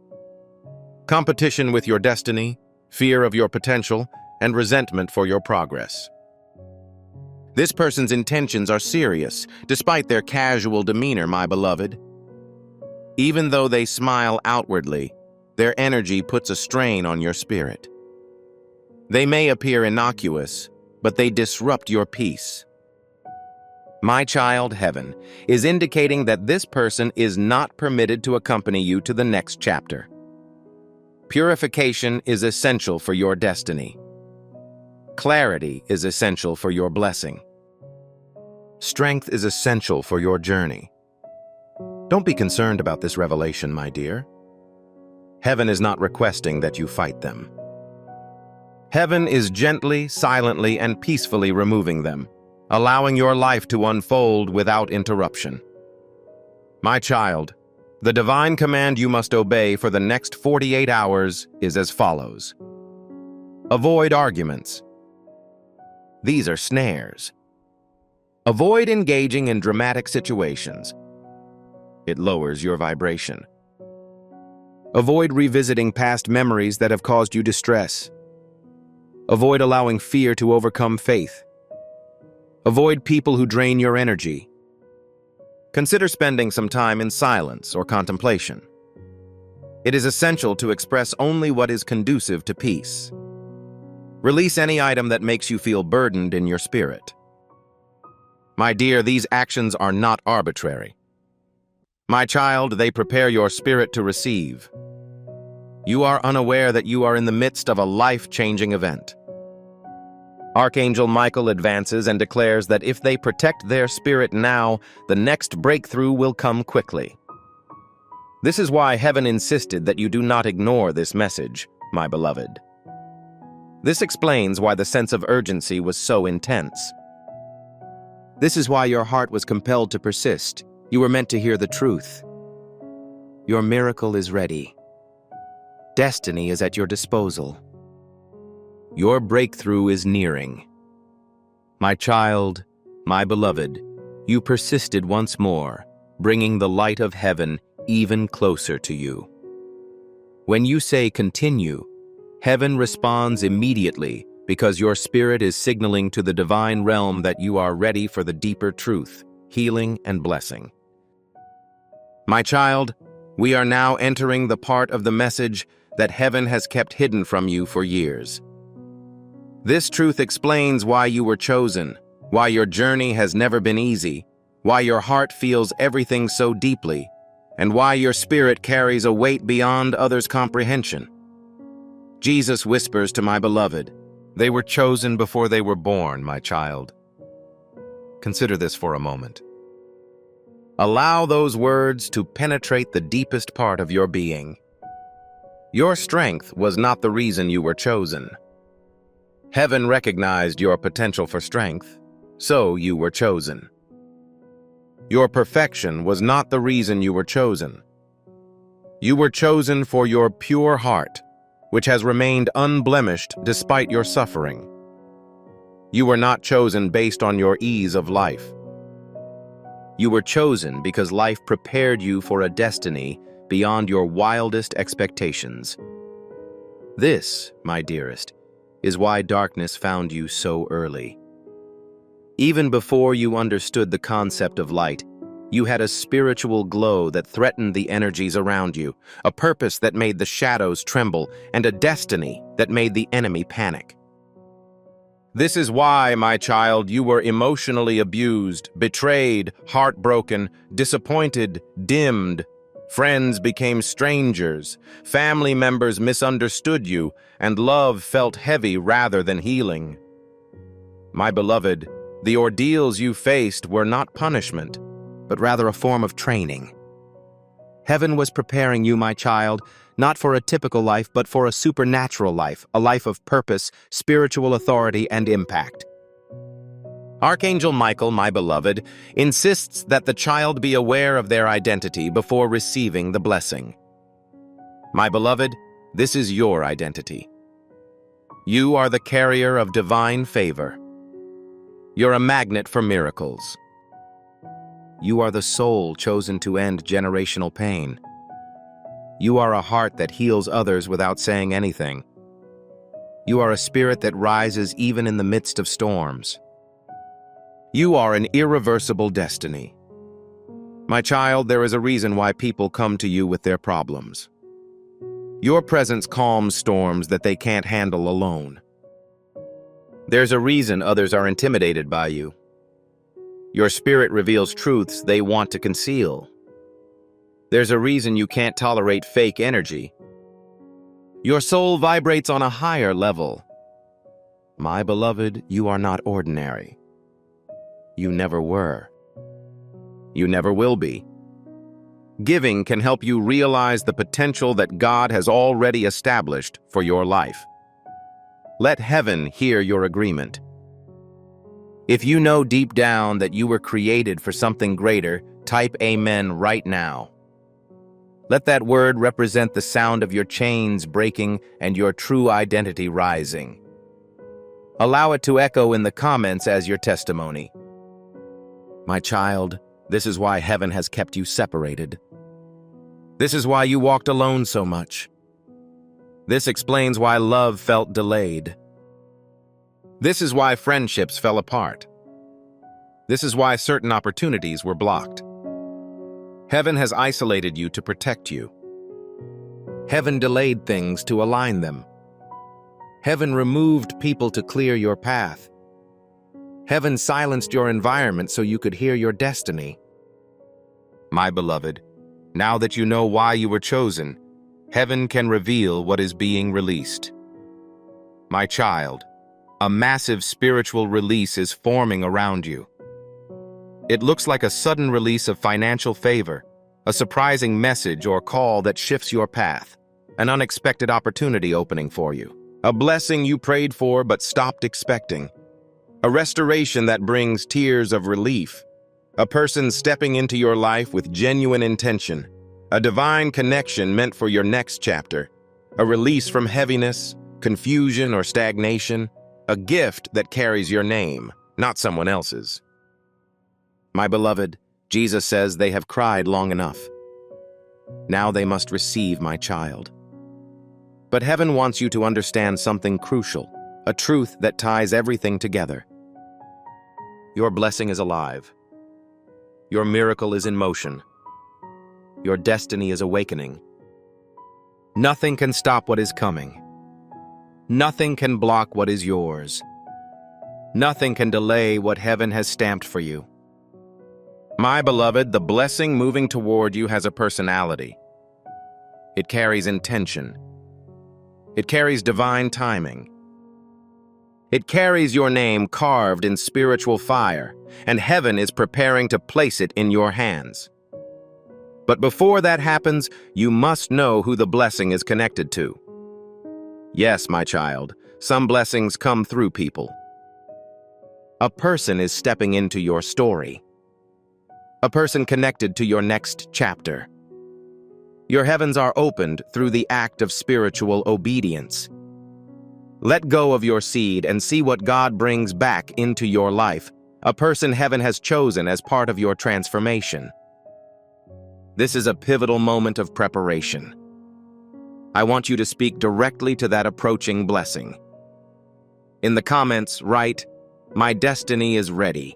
Speaker 1: Competition with your destiny, fear of your potential, and resentment for your progress. This person's intentions are serious, despite their casual demeanor, my beloved. Even though they smile outwardly, their energy puts a strain on your spirit. They may appear innocuous, but they disrupt your peace. My child, heaven, is indicating that this person is not permitted to accompany you to the next chapter. Purification is essential for your destiny. Clarity is essential for your blessing. Strength is essential for your journey. Don't be concerned about this revelation, my dear. Heaven is not requesting that you fight them. Heaven is gently, silently, and peacefully removing them, allowing your life to unfold without interruption. My child, the divine command you must obey for the next 48 hours is as follows. Avoid arguments. These are snares. Avoid engaging in dramatic situations. It lowers your vibration. Avoid revisiting past memories that have caused you distress. Avoid allowing fear to overcome faith. Avoid people who drain your energy. Consider spending some time in silence or contemplation. It is essential to express only what is conducive to peace. Release any item that makes you feel burdened in your spirit. My dear, these actions are not arbitrary. My child, they prepare your spirit to receive. You are unaware that you are in the midst of a life-changing event. Archangel Michael advances and declares that if they protect their spirit now, the next breakthrough will come quickly. This is why heaven insisted that you do not ignore this message, my beloved. This explains why the sense of urgency was so intense. This is why your heart was compelled to persist. You were meant to hear the truth. Your miracle is ready. Destiny is at your disposal. Your breakthrough is nearing. My child, my beloved, you persisted once more, bringing the light of heaven even closer to you. When you say continue, heaven responds immediately because your spirit is signaling to the divine realm that you are ready for the deeper truth. healing, and blessing. My child, we are now entering the part of the message that heaven has kept hidden from you for years. This truth explains why you were chosen, why your journey has never been easy, why your heart feels everything so deeply, and why your spirit carries a weight beyond others' comprehension. Jesus whispers to my beloved, "They were chosen before they were born, my child." Consider this for a moment. Allow those words to penetrate the deepest part of your being. Your strength was not the reason you were chosen. Heaven recognized your potential for strength, so you were chosen. Your perfection was not the reason you were chosen. You were chosen for your pure heart, which has remained unblemished despite your suffering. You were not chosen based on your ease of life. You were chosen because life prepared you for a destiny beyond your wildest expectations. This, my dearest, is why darkness found you so early. Even before you understood the concept of light, you had a spiritual glow that threatened the energies around you, a purpose that made the shadows tremble, and a destiny that made the enemy panic. This is why, my child, you were emotionally abused, betrayed, heartbroken, disappointed, dimmed. Friends became strangers, family members misunderstood you, and love felt heavy rather than healing. My beloved, the ordeals you faced were not punishment, but rather a form of training. Heaven was preparing you, my child, not for a typical life, but for a supernatural life, a life of purpose, spiritual authority, and impact. Archangel Michael, my beloved, insists that the child be aware of their identity before receiving the blessing. My beloved, this is your identity. You are the carrier of divine favor. You're a magnet for miracles. You are the soul chosen to end generational pain. You are a heart that heals others without saying anything. You are a spirit that rises even in the midst of storms. You are an irreversible destiny. My child, there is a reason why people come to you with their problems. Your presence calms storms that they can't handle alone. There's a reason others are intimidated by you. Your spirit reveals truths they want to conceal. There's a reason you can't tolerate fake energy. Your soul vibrates on a higher level. My beloved, you are not ordinary. You never were. You never will be. Giving can help you realize the potential that God has already established for your life. Let heaven hear your agreement. If you know deep down that you were created for something greater, type Amen right now. Let that word represent the sound of your chains breaking and your true identity rising. Allow it to echo in the comments as your testimony. My child, this is why heaven has kept you separated. This is why you walked alone so much. This explains why love felt delayed. This is why friendships fell apart. This is why certain opportunities were blocked. Heaven has isolated you to protect you. Heaven delayed things to align them. Heaven removed people to clear your path. Heaven silenced your environment so you could hear your destiny. My beloved, now that you know why you were chosen, heaven can reveal what is being released. My child, a massive spiritual release is forming around you. It looks like a sudden release of financial favor, a surprising message or call that shifts your path, an unexpected opportunity opening for you, a blessing you prayed for but stopped expecting, a restoration that brings tears of relief, a person stepping into your life with genuine intention, a divine connection meant for your next chapter, a release from heaviness, confusion, or stagnation, a gift that carries your name, not someone else's. My beloved, Jesus says they have cried long enough. Now they must receive my child. But heaven wants you to understand something crucial, a truth that ties everything together. Your blessing is alive. Your miracle is in motion. Your destiny is awakening. Nothing can stop what is coming. Nothing can block what is yours. Nothing can delay what heaven has stamped for you. My beloved, the blessing moving toward you has a personality. It carries intention. It carries divine timing. It carries your name carved in spiritual fire, and heaven is preparing to place it in your hands. But before that happens, you must know who the blessing is connected to. Yes, my child, some blessings come through people. A person is stepping into your story. A person connected to your next chapter. Your heavens are opened through the act of spiritual obedience. Let go of your seed and see what God brings back into your life, a person heaven has chosen as part of your transformation. This is a pivotal moment of preparation. I want you to speak directly to that approaching blessing. In the comments, write, "My destiny is ready."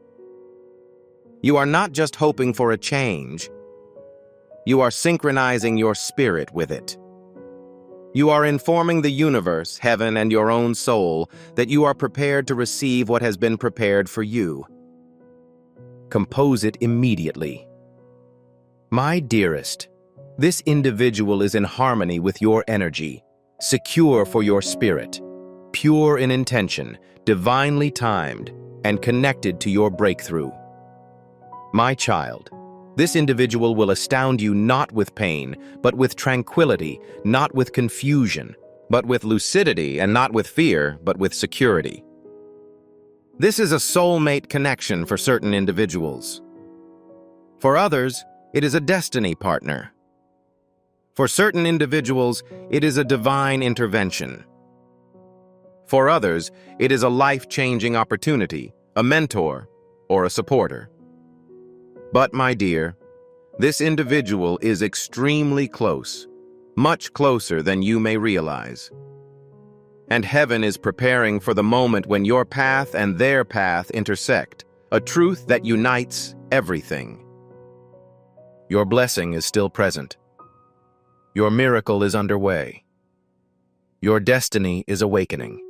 Speaker 1: You are not just hoping for a change. You are synchronizing your spirit with it. You are informing the universe, heaven, and your own soul that you are prepared to receive what has been prepared for you. Compose it immediately. My dearest, this individual is in harmony with your energy, secure for your spirit, pure in intention, divinely timed, and connected to your breakthrough. My child, this individual will astound you not with pain, but with tranquility, not with confusion, but with lucidity, and not with fear, but with security. This is a soulmate connection for certain individuals. For others, it is a destiny partner. For certain individuals, it is a divine intervention. For others, it is a life-changing opportunity, a mentor, or a supporter. But, my dear, this individual is extremely close, much closer than you may realize. And heaven is preparing for the moment when your path and their path intersect, a truth that unites everything. Your blessing is still present. Your miracle is underway. Your destiny is awakening.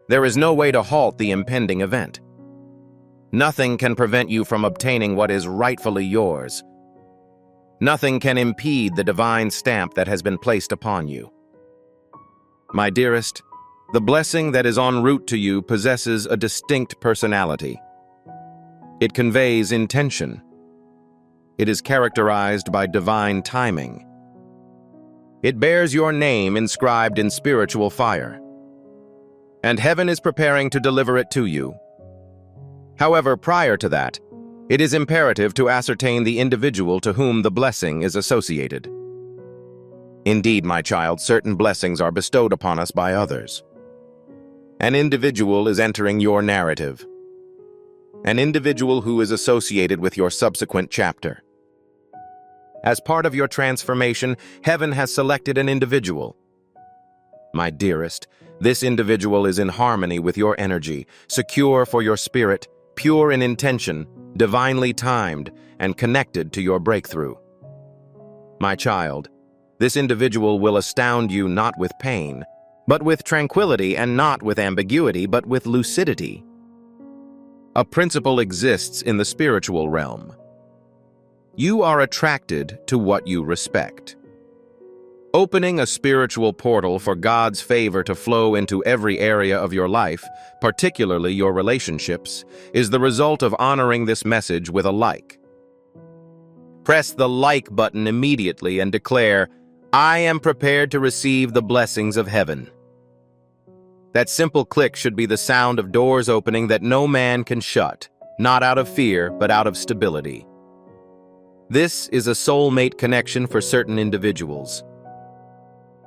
Speaker 1: There is no way to halt the impending event. Nothing can prevent you from obtaining what is rightfully yours. Nothing can impede the divine stamp that has been placed upon you. My dearest, the blessing that is en route to you possesses a distinct personality. It conveys intention. It is characterized by divine timing. It bears your name inscribed in spiritual fire. And heaven is preparing to deliver it to you. However, prior to that, it is imperative to ascertain the individual to whom the blessing is associated. Indeed, my child, certain blessings are bestowed upon us by others. An individual is entering your narrative. An individual who is associated with your subsequent chapter. As part of your transformation, heaven has selected an individual. My dearest, this individual is in harmony with your energy, secure for your spirit, pure in intention, divinely timed, and connected to your breakthrough. My child, this individual will astound you not with pain, but with tranquility, and not with ambiguity, but with lucidity. A principle exists in the spiritual realm. You are attracted to what you respect. Opening a spiritual portal for God's favor to flow into every area of your life, particularly your relationships, is the result of honoring this message with a like. Press the like button immediately and declare, "I am prepared to receive the blessings of heaven." That simple click should be the sound of doors opening that no man can shut, not out of fear, but out of stability. This is a soulmate connection for certain individuals.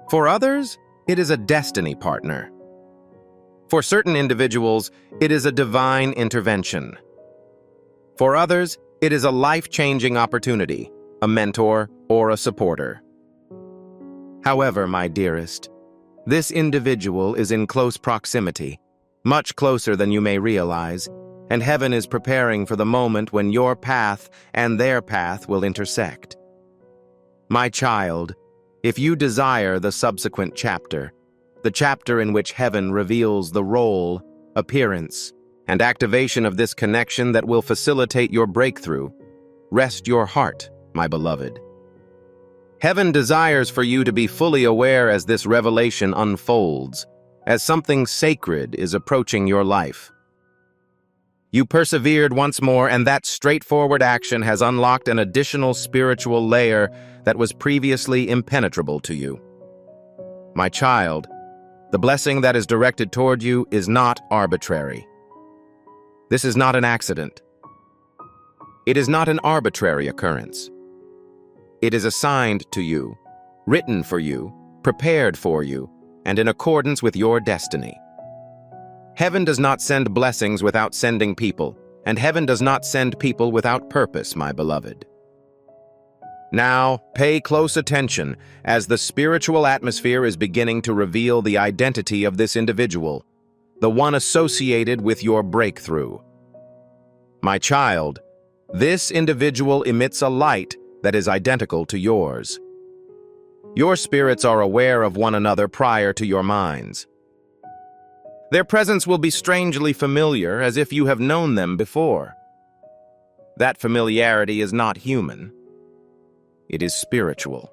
Speaker 1: For others, it is a destiny partner. For certain individuals, it is a divine intervention. For others, it is a life-changing opportunity, a mentor, or a supporter. However, my dearest, this individual is in close proximity, much closer than you may realize, and heaven is preparing for the moment when your path and their path will intersect. My child, if you desire the subsequent chapter, the chapter in which heaven reveals the role, appearance, and activation of this connection that will facilitate your breakthrough, rest your heart, my beloved. Heaven desires for you to be fully aware as this revelation unfolds, as something sacred is approaching your life. You persevered once more, and that straightforward action has unlocked an additional spiritual layer that was previously impenetrable to you. My child, the blessing that is directed toward you is not arbitrary. This is not an accident. It is not an arbitrary occurrence. It is assigned to you, written for you, prepared for you, and in accordance with your destiny. Heaven does not send blessings without sending people, and heaven does not send people without purpose, my beloved. Now, pay close attention as the spiritual atmosphere is beginning to reveal the identity of this individual, the one associated with your breakthrough. My child, this individual emits a light that is identical to yours. Your spirits are aware of one another prior to your minds. Their presence will be strangely familiar, as if you have known them before. That familiarity is not human. It is spiritual.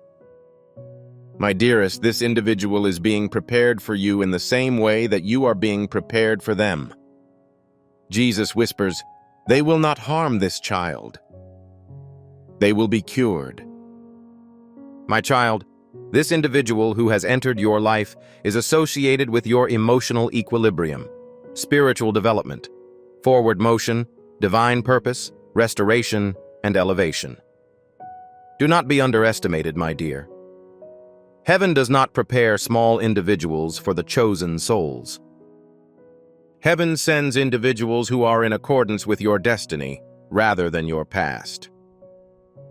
Speaker 1: My dearest, this individual is being prepared for you in the same way that you are being prepared for them. Jesus whispers, "They will not harm this child. They will be cured." My child, this individual who has entered your life is associated with your emotional equilibrium, spiritual development, forward motion, divine purpose, restoration, and elevation. Do not be underestimated, my dear. Heaven does not prepare small individuals for the chosen souls. Heaven sends individuals who are in accordance with your destiny rather than your past.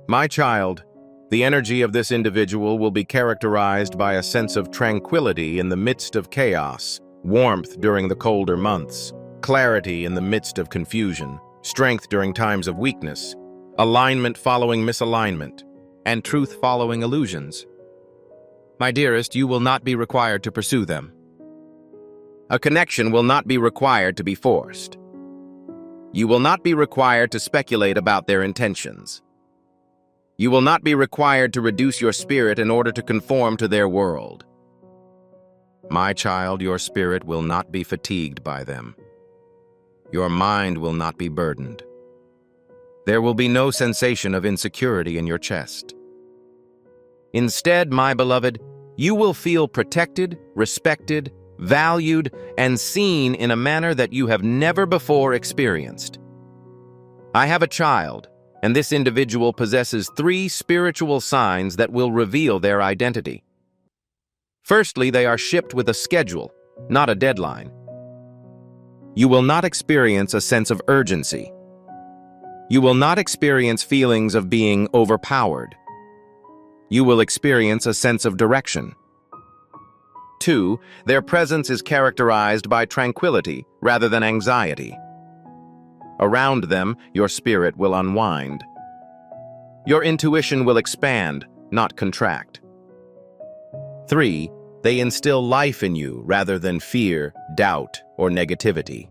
Speaker 1: My child, the energy of this individual will be characterized by a sense of tranquility in the midst of chaos, warmth during the colder months, clarity in the midst of confusion, strength during times of weakness, alignment following misalignment, and truth following illusions. My dearest, you will not be required to pursue them. A connection will not be required to be forced. You will not be required to speculate about their intentions. You will not be required to reduce your spirit in order to conform to their world. My child, your spirit will not be fatigued by them. Your mind will not be burdened. There will be no sensation of insecurity in your chest. Instead, my beloved, you will feel protected, respected, valued, and seen in a manner that you have never before experienced. I have a child, and this individual possesses 3 spiritual signs that will reveal their identity. Firstly, they are shipped with a schedule, not a deadline. You will not experience a sense of urgency. You will not experience feelings of being overpowered. You will experience a sense of direction. 2, their presence is characterized by tranquility rather than anxiety. Around them, your spirit will unwind. Your intuition will expand, not contract. 3, they instill life in you rather than fear, doubt, or negativity.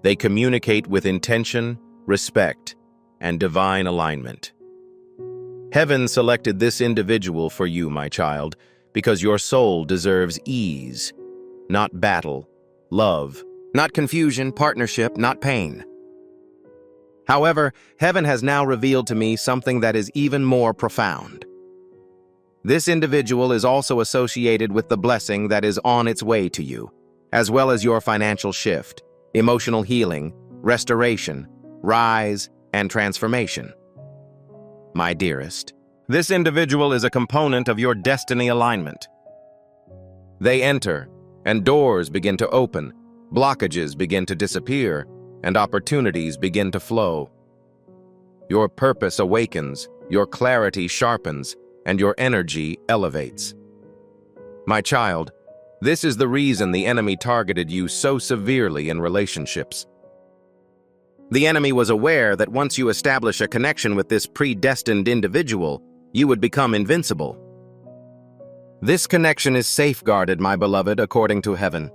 Speaker 1: They communicate with intention, respect, and divine alignment. Heaven selected this individual for you, my child, because your soul deserves ease, not battle, love, not confusion, partnership, not pain. However, heaven has now revealed to me something that is even more profound. This individual is also associated with the blessing that is on its way to you, as well as your financial shift, emotional healing, restoration, rise, and transformation. My dearest, this individual is a component of your destiny alignment. They enter, and doors begin to open, blockages begin to disappear, and opportunities begin to flow. Your purpose awakens, your clarity sharpens, and your energy elevates. My child, this is the reason the enemy targeted you so severely in relationships. The enemy was aware that once you establish a connection with this predestined individual, you would become invincible. This connection is safeguarded, my beloved, according to heaven.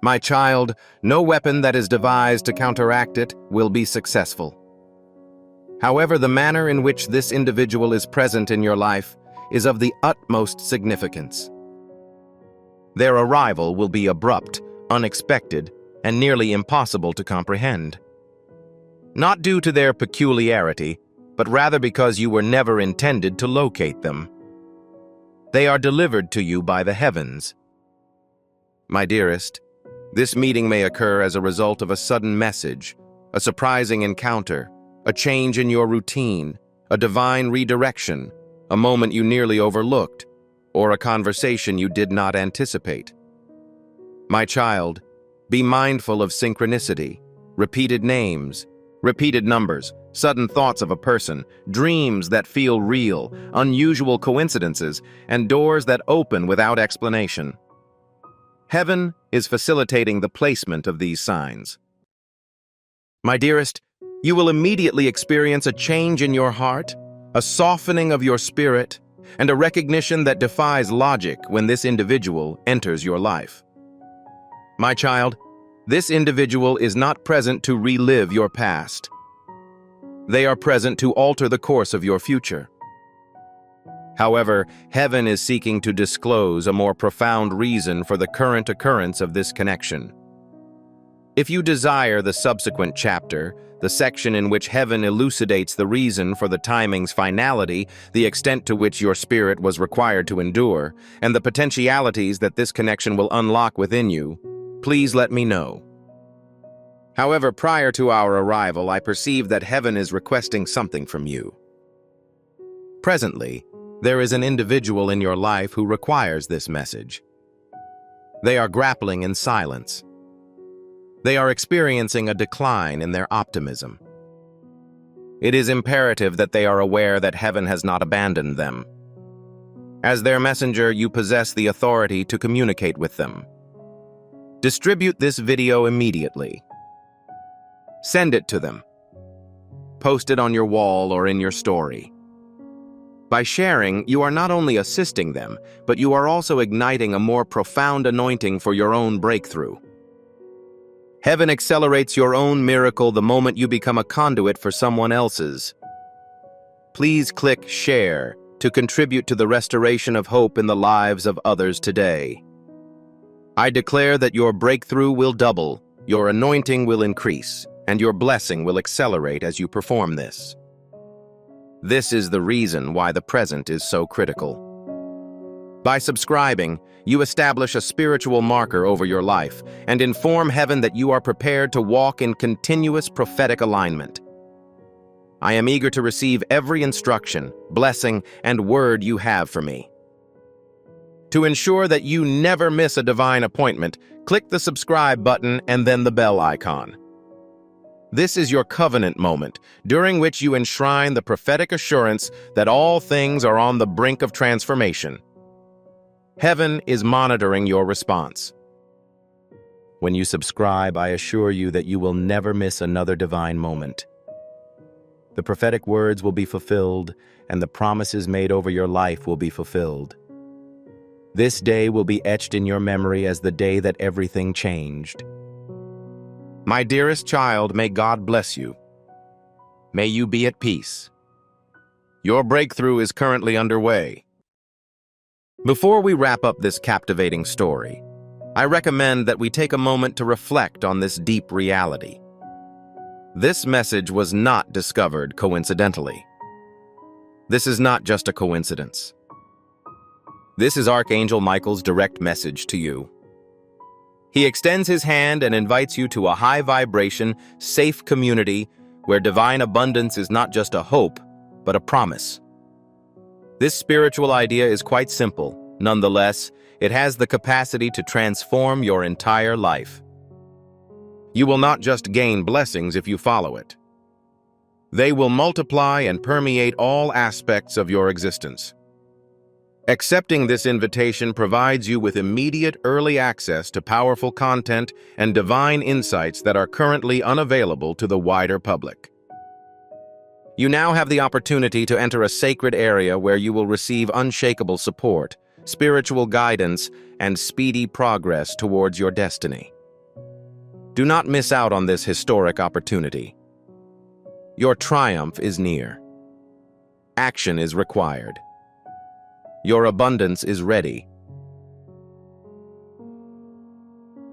Speaker 1: My child, no weapon that is devised to counteract it will be successful. However, the manner in which this individual is present in your life is of the utmost significance. Their arrival will be abrupt, unexpected, and nearly impossible to comprehend. Not due to their peculiarity, but rather because you were never intended to locate them. They are delivered to you by the heavens. My dearest, this meeting may occur as a result of a sudden message, a surprising encounter, a change in your routine, a divine redirection, a moment you nearly overlooked, or a conversation you did not anticipate. My child, be mindful of synchronicity, repeated names, repeated numbers, sudden thoughts of a person, dreams that feel real, unusual coincidences, and doors that open without explanation. Heaven is facilitating the placement of these signs. My dearest, you will immediately experience a change in your heart, a softening of your spirit, and a recognition that defies logic when this individual enters your life. My child, this individual is not present to relive your past. They are present to alter the course of your future. However, heaven is seeking to disclose a more profound reason for the current occurrence of this connection. If you desire the subsequent chapter, the section in which heaven elucidates the reason for the timing's finality, the extent to which your spirit was required to endure, and the potentialities that this connection will unlock within you, please let me know. However, prior to our arrival, I perceive that heaven is requesting something from you. Presently, there is an individual in your life who requires this message. They are grappling in silence. They are experiencing a decline in their optimism. It is imperative that they are aware that heaven has not abandoned them. As their messenger, you possess the authority to communicate with them. Distribute this video immediately. Send it to them. Post it on your wall or in your story. By sharing, you are not only assisting them, but you are also igniting a more profound anointing for your own breakthrough. Heaven accelerates your own miracle the moment you become a conduit for someone else's. Please click Share to contribute to the restoration of hope in the lives of others today. I declare that your breakthrough will double, your anointing will increase, and your blessing will accelerate as you perform this. This is the reason why the present is so critical. By subscribing, you establish a spiritual marker over your life and inform heaven that you are prepared to walk in continuous prophetic alignment. I am eager to receive every instruction, blessing, and word you have for me. To ensure that you never miss a divine appointment, click the subscribe button and then the bell icon. This is your covenant moment, during which you enshrine the prophetic assurance that all things are on the brink of transformation. Heaven is monitoring your response. When you subscribe, I assure you that you will never miss another divine moment. The prophetic words will be fulfilled, and the promises made over your life will be fulfilled. This day will be etched in your memory as the day that everything changed. My dearest child, may God bless you. May you be at peace. Your breakthrough is currently underway. Before we wrap up this captivating story, I recommend that we take a moment to reflect on this deep reality. This message was not discovered coincidentally. This is not just a coincidence. This is Archangel Michael's direct message to you. He extends his hand and invites you to a high-vibration, safe community where divine abundance is not just a hope, but a promise. This spiritual idea is quite simple. Nonetheless, it has the capacity to transform your entire life. You will not just gain blessings if you follow it. They will multiply and permeate all aspects of your existence. Accepting this invitation provides you with immediate early access to powerful content and divine insights that are currently unavailable to the wider public. You now have the opportunity to enter a sacred area where you will receive unshakable support, spiritual guidance, and speedy progress towards your destiny. Do not miss out on this historic opportunity. Your triumph is near. Action is required. Your abundance is ready,